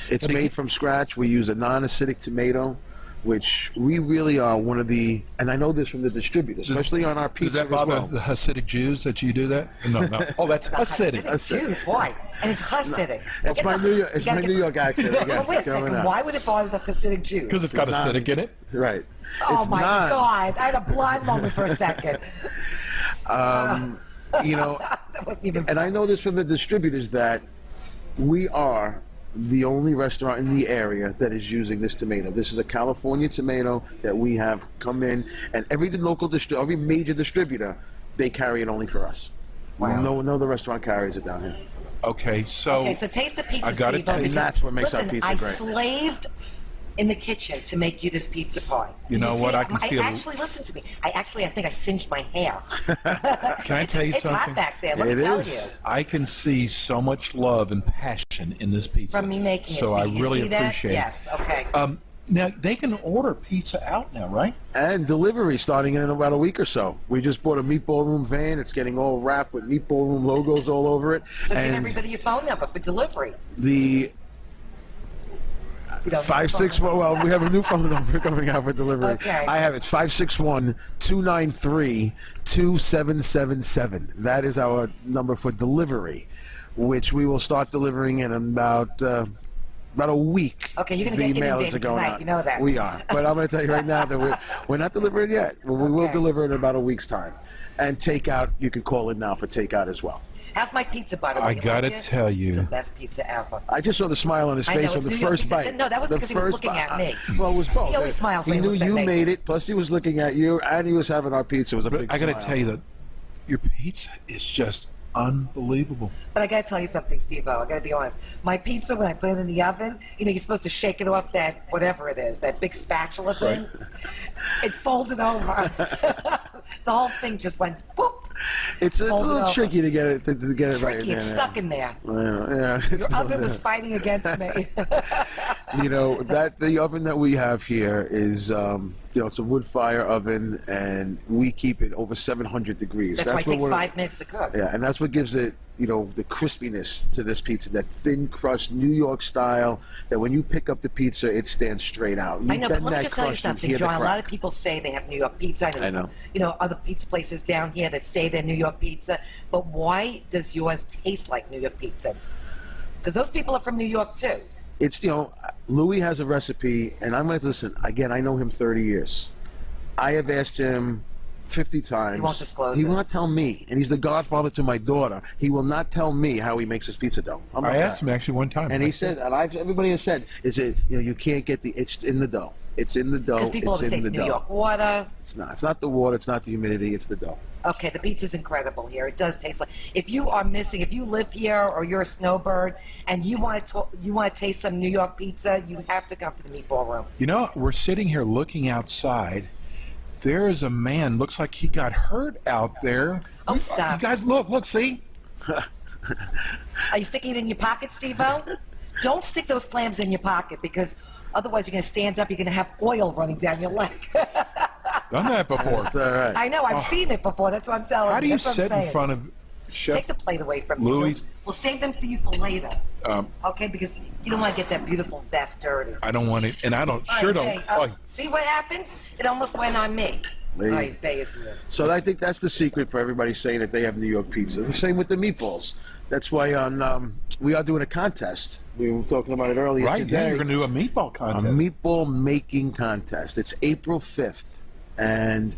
It's made from scratch. We use a non-acidic tomato, which we really are one of the, and I know this from the distributors, especially on our Does pizza that as bother well. the Hasidic Jews that you do that? No, no. Oh, that's Hasidic. Jews, why? And it's Hasidic. It's my New York, it's my New York accent again. Well, wait a coming second. out. Why would it bother the Hasidic Jews? Because it's got acidic in it. Right. Oh It's my non. God! I had a blind moment for a second. You know, That wasn't even. and I know this from the distributors that we are the only restaurant in the area that is using this tomato. This is a California tomato that we have come in, and every major distributor, they carry it only for us. Wow. No other restaurant carries it down here. Okay, so Okay, so taste the pizza, I gotta Steve-O, taste- because- That's what makes our listen, pizza I great. slaved in the kitchen to make you this pizza pie. You Did know what? see? I can see a- actually, listen to me. I think I singed my hair. can I tell you It's something? hot back there. Let It me tell is. you. I can see so much love and passion in this pizza. From me making so it. I You really see that? appreciate Yes. Okay. it. Now they can order pizza out now, right? And delivery starting in about a week or so. We just bought a meatball room van. It's getting all wrapped with meatball room logos all over it. So give and everybody your phone number for delivery. the You don't 561. Well, we have a new phone number coming out for delivery. Okay. I have it. 561-293-2777. That is our number for delivery, which we will start delivering in about a week. Okay, you're gonna The get mailers inundated are going tonight, out. you know that. We are, but I'm going to tell you right now that we're not delivering yet. But we will Okay. deliver in about a week's time. And takeout, you can call in now for takeout as well. How's my pizza, by the way? I You gotta like it? tell you. It's the best pizza ever. I just saw the smile on his I face know, from it's the New York first pizza. bite. No, that was The because he was first looking at bite. me. Well, it was both. He always smiles He when he knew looks at you me. made it. Plus, he was looking at you, and he was having our pizza. It was a big I got to smile. tell you that your pizza is just unbelievable. But I gotta tell you something, Steve-O. I gotta be honest. My pizza, when I put it in the oven, you're supposed to shake it off that, whatever it is, that big spatula thing. It folded over. The whole thing just went whoop. It's a Fold it little over. tricky to get it to get it right. Tricky. It's stuck in there. Yeah, Your oven was fighting against me. You know that the oven that we have here is, it's a wood fire oven, and we keep it over 700 degrees. That's why it what takes we're- 5 minutes to cook. Yeah, and that's what gives it, the crispiness to this pizza, that thin crust, New York style, that when you pick up the pizza, it stands straight out. I know, but bend let me that just tell you crust, something, hear the John. A lot crack. of people say they have New York pizza. I know. Other pizza places down here that say they're New York pizza. But why does yours taste like New York pizza? Because those people are from New York too. It's, Louis has a recipe, and I'm going to listen. Again, I know him 30 years. I have asked him 50 times. He won't disclose He it. will not tell me, and he's the godfather to my daughter. He will not tell me how he makes his pizza dough. How about I asked that? him actually one time, and he said, and everybody has said, is it, you can't get it's in the dough. It's in the dough. Because people always say in it's the New dough. York water. It's not. It's not the water. It's not the humidity. It's the dough. Okay, the pizza's incredible here. It does taste like. If you are missing, if you live here or you're a snowbird and you want to taste some New York pizza, you have to come to the meatball room. We're sitting here looking outside. There is a man, looks like he got hurt out there. Oh, stop. You guys, look, see? Are you sticking it in your pocket, Steve-O? Don't stick those clams in your pocket because otherwise you're going to stand up. You're going to have oil running down your leg. Done that before. It's all right. I know. I've seen it before. That's what I'm telling you. How do you That's what I'm sit in saying. front of Chef Take the plate away from Louis? you. We'll save them for you for later. Okay, because you don't want to get that beautiful vest dirty. I don't want it, and I don't, All sure right, don't. okay, see what happens? It almost went on me. Lee. Ay, face me. So I think that's the secret for everybody saying that they have New York pizza. The same with the meatballs. That's why we are doing a contest We were talking about it earlier Right, today. yeah, you're going to do a meatball A contest. meatball making contest. It's April 5th. And,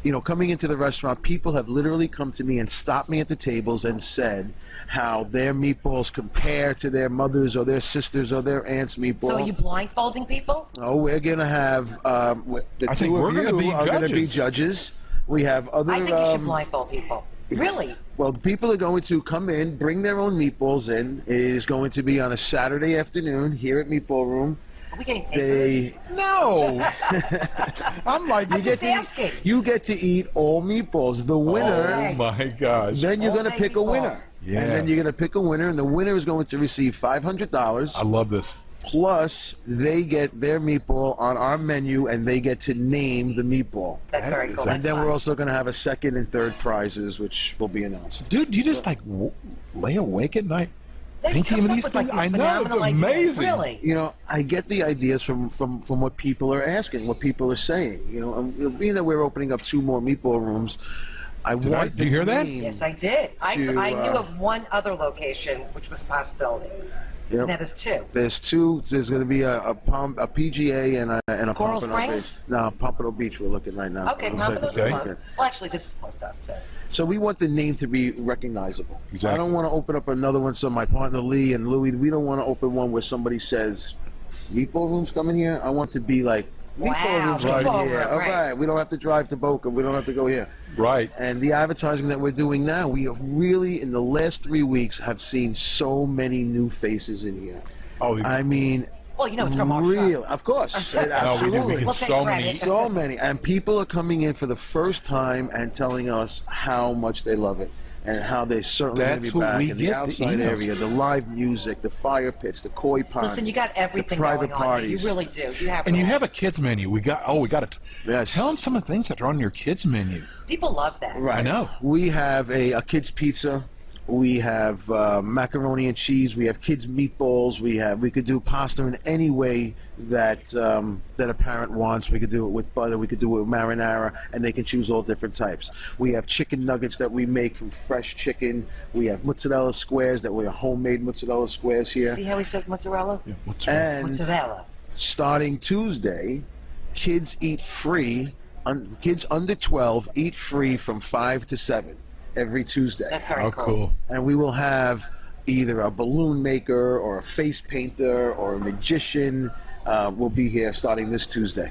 you know, coming into the restaurant, people have literally come to me and stopped me at the tables and said how their meatballs compare to their mothers or their sisters or their aunt's meatball. So are you blindfolding people? Oh, we're going to have the I think two we're of gonna you be are going to be judges. judges. We have other. I think you should blindfold people. Really? Well, the people are going to come in, bring their own meatballs in. It is going to be on a Saturday afternoon here at Meatball Room. Are we getting paid for this? They, No. I'm like, you get asking. you get to eat all meatballs. The winner. oh my gosh. Then you're All going to day pick a winner. meatballs. Yeah. And then you're going to pick a winner, and the winner is going to receive $500. I love this. Plus, they get their meatball on our menu, and they get to name the meatball. That's very cool. And That's then fun. we're also going to have a second and third prizes, which will be announced. Dude, you just like lay awake at night Then he thinking comes of up these with, like, things. these I know, it's phenomenal ideas. amazing. Really? You know, I get the ideas from what people are asking, what people are saying. You know, being that we're opening up 2 more meatball rooms, Did you hear that? Yes, I did. I knew of one other location, which was a possibility. Yep. Now there's 2. There's 2. There's going to be a PGA and a Coral Pompano Beach. Springs? No, Pompano Beach. We're looking right now. Okay, Pompano's Okay. close. Well, actually, this is close to us, too. So we want the name to be recognizable. Exactly. I don't want to open up another one. So my partner Lee and Louie, we don't want to open one where somebody says, "Meatball Room's coming here." I want to be like, "Meatball Wow, Room's Meatball coming here." Room, All right. right, we don't have to drive to Boca. We don't have to go here. Right. And the advertising that we're doing now, we have really, in the last 3 weeks, have seen so many new faces in here. Oh, I mean, Well, you know, it's from our real, shop. of course, no, we absolutely. get We'll take so many. credit. So many, and people are coming in for the first time and telling us how much they love it and how they certainly going to That's be what back we in the get, the outside emails. area, the live music, the fire pits, the koi pond. Listen, you got everything the private going on. parties. You really do. You have. And it you all. have a kids menu. We got to Yes. tell them some of the things that are on your kids menu. People love that. Right. I know. We have a kids pizza. We have macaroni and cheese. We have kids meatballs. We could do pasta in any way that that a parent wants. We could do it with butter. We could do it with marinara, and they can choose all different types. We have chicken nuggets that we make from fresh chicken. We have mozzarella squares that we are homemade mozzarella squares here. See how he says mozzarella? And Mozzarella. starting Tuesday, kids eat free. Kids under 12 eat free from 5 to 7 every Tuesday. That's very Oh, cool. And we will have either a balloon maker or a face painter or a magician will be here starting this Tuesday.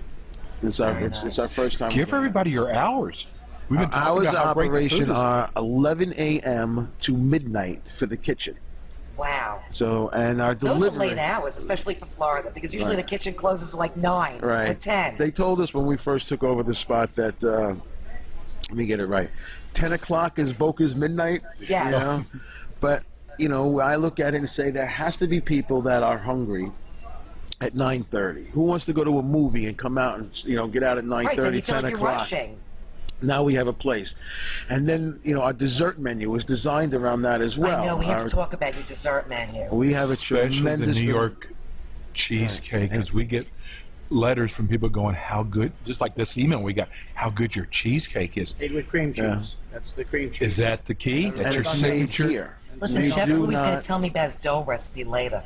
It's our first time. Give everybody your hours. We've been talking Hours of about how great the food operation is. are 11 a.m. to midnight for the kitchen. Wow. So, and our Those are delivery. late hours, especially for Florida, because usually the kitchen closes at like 9 Right. or 10. They told us when we first took over the spot that, let me get it right, 10 o'clock is Boca's midnight. Yes. You know? But, you know, I look at it and say there has to be people that are hungry at 9:30. Who wants to go to a movie and come out and, you know, get out at 9:30, Right, then you feel 10 like you're o'clock? rushing. Now we have a place. And then, you know, our dessert menu is designed around that as well. I know, we have Our- to talk about your dessert menu. We have a Especially the tremendous New York cheesecake, because we get letters from people going, how good, just like this email we got, how good your cheesecake is. Made with cream cheese. Yeah. That's the cream cheese. Is that the key? and That's your it's made signature? here. Listen, We Chef do Louis is going not- to tell me about his dough recipe later.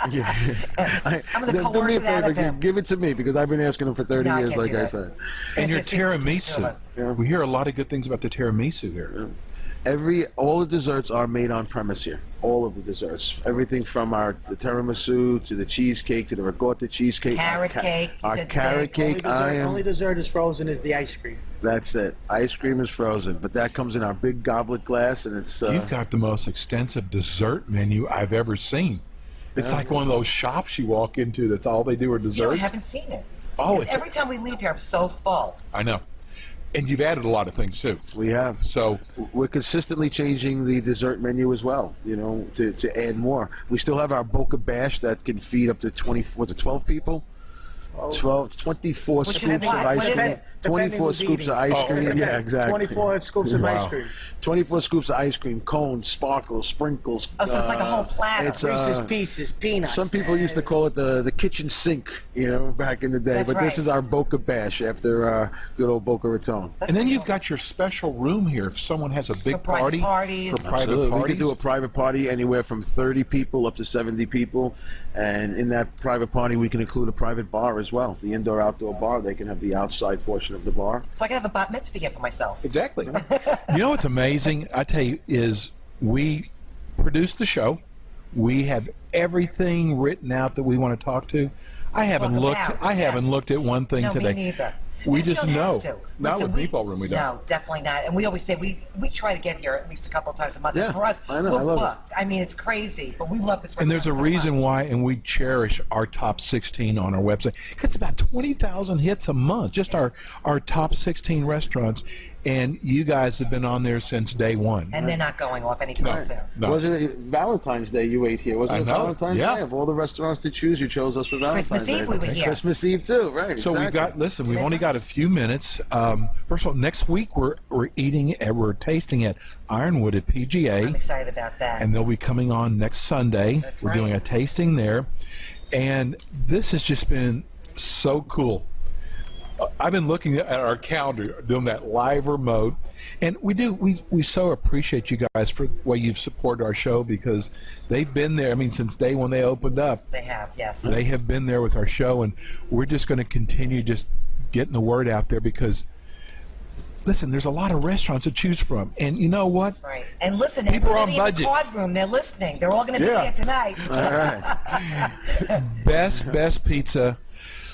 Yeah. I'm gonna do coerce me a it out favor, of him. give it to me because I've been asking him for 30 No, I years, can't like do I that. said. It's And gonna your be a secret between the two of tiramisu. us. Yeah. We hear a lot of good things about the tiramisu there. All the desserts are made on premise here. All of the desserts, everything from the tiramisu to the cheesecake to the ricotta cheesecake, Carrot cake, you our said carrot today. cake. Only dessert is frozen is the ice cream. That's it. Ice cream is frozen, but that comes in our big goblet glass, and it's. You've got the most extensive dessert menu I've ever seen. It's like one of those shops you walk into that's all they do are You know, I desserts. haven't seen it. Oh, Because it's- every time we leave here, I'm so full. I know. And you've added a lot of things too. We have. So We're consistently changing the dessert menu as well, you know, to add more. We still have our Boca Bash that can feed up to 12 people? 24 Which is scoops of what? ice What is cream. it? Depending 24 who's scoops eating. of ice cream. Yeah, exactly. 24 scoops of Wow. ice cream. 24 scoops of ice cream, cones, sparkles, sprinkles. Oh, so it's like a whole platter. It's, Reese's Pieces, peanuts. some people used to call it the kitchen sink, back in the day. That's but this right. is our Boca Bash after good old Boca Raton. And then you've got your special room here if someone has a big For private party. parties. For private Absolutely. parties. We could do a private party anywhere from 30 people up to 70 people. And in that private party, we can include a private bar as well. The indoor-outdoor bar. They can have the outside portion of the bar. So I can have a bat mitzvah here for myself. Exactly. You know what's amazing? I tell you, is we produce the show. We have everything written out that we want to talk to. I haven't Welcome looked. out, I haven't yes. looked at one thing No, today. me neither. We You just don't know. have to. Not Listen, with Meatball Room, we don't. No, definitely not. And we always say we try to get here at least a couple of times a month. Yeah, And for us, I know, we're I love it. booked. I mean, it's crazy, but we love this. And there's a restaurant so reason much. why, and we cherish our top 16 on our website. It's about 20,000 hits a month, just our top 16 restaurants. And you guys have been on there since day one. And they're not going off anytime soon. No. Wasn't it Valentine's Day you ate here? Wasn't I it know, Valentine's yeah. Day? Of all the restaurants to choose, you chose us for Valentine's Christmas Day. Eve we were here. Christmas Eve too, right? So we've got, listen, we've only got a few minutes. First of all, next week we're tasting at Ironwood at PGA. I'm excited about that. And they'll be coming on next Sunday. That's We're right. doing a tasting there. And this has just been so cool. I've been looking at our calendar, doing that live remote. And we so appreciate you guys for the way you've supported our show, because they've been there. I mean, since day when they opened up, They have, yes. they have been there with our show. And we're just going to continue just getting the word out there, because listen, there's a lot of restaurants to choose from. And you know what? Right. And listen, People are on everybody in the budgets. card room, they're listening. They're all going to be Yeah. here tonight. All right. Best pizza.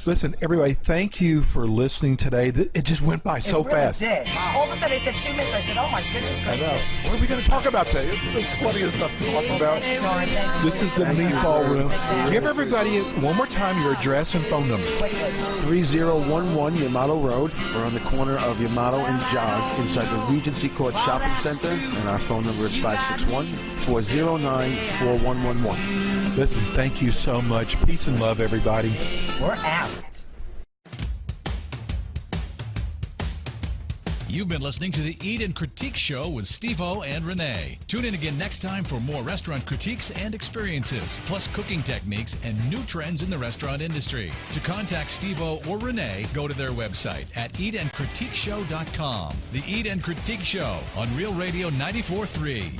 Listen, everybody, thank you for listening today. It just went by so it really fast. Did. All of a sudden, they said 2 minutes. I said, oh my goodness. I know. What are we going to talk about today? There's plenty of stuff to talk about. This is the Meatball Room. Give everybody one more time your address and phone number. 3011 Yamato Road. We're on the corner of Yamato and Jog inside the Regency Court Shopping Center. And our phone number is 561-409-4111. Listen, thank you so much. Peace and love, everybody. We're out. You've been listening to the Eat and Critique Show with Steve-O and Renee. Tune in again next time for more restaurant critiques and experiences, plus cooking techniques and new trends in the restaurant industry. To contact Steve-O or Renee, go to their website at eatandcritiqueshow.com. The Eat and Critique Show on Real Radio 94.3.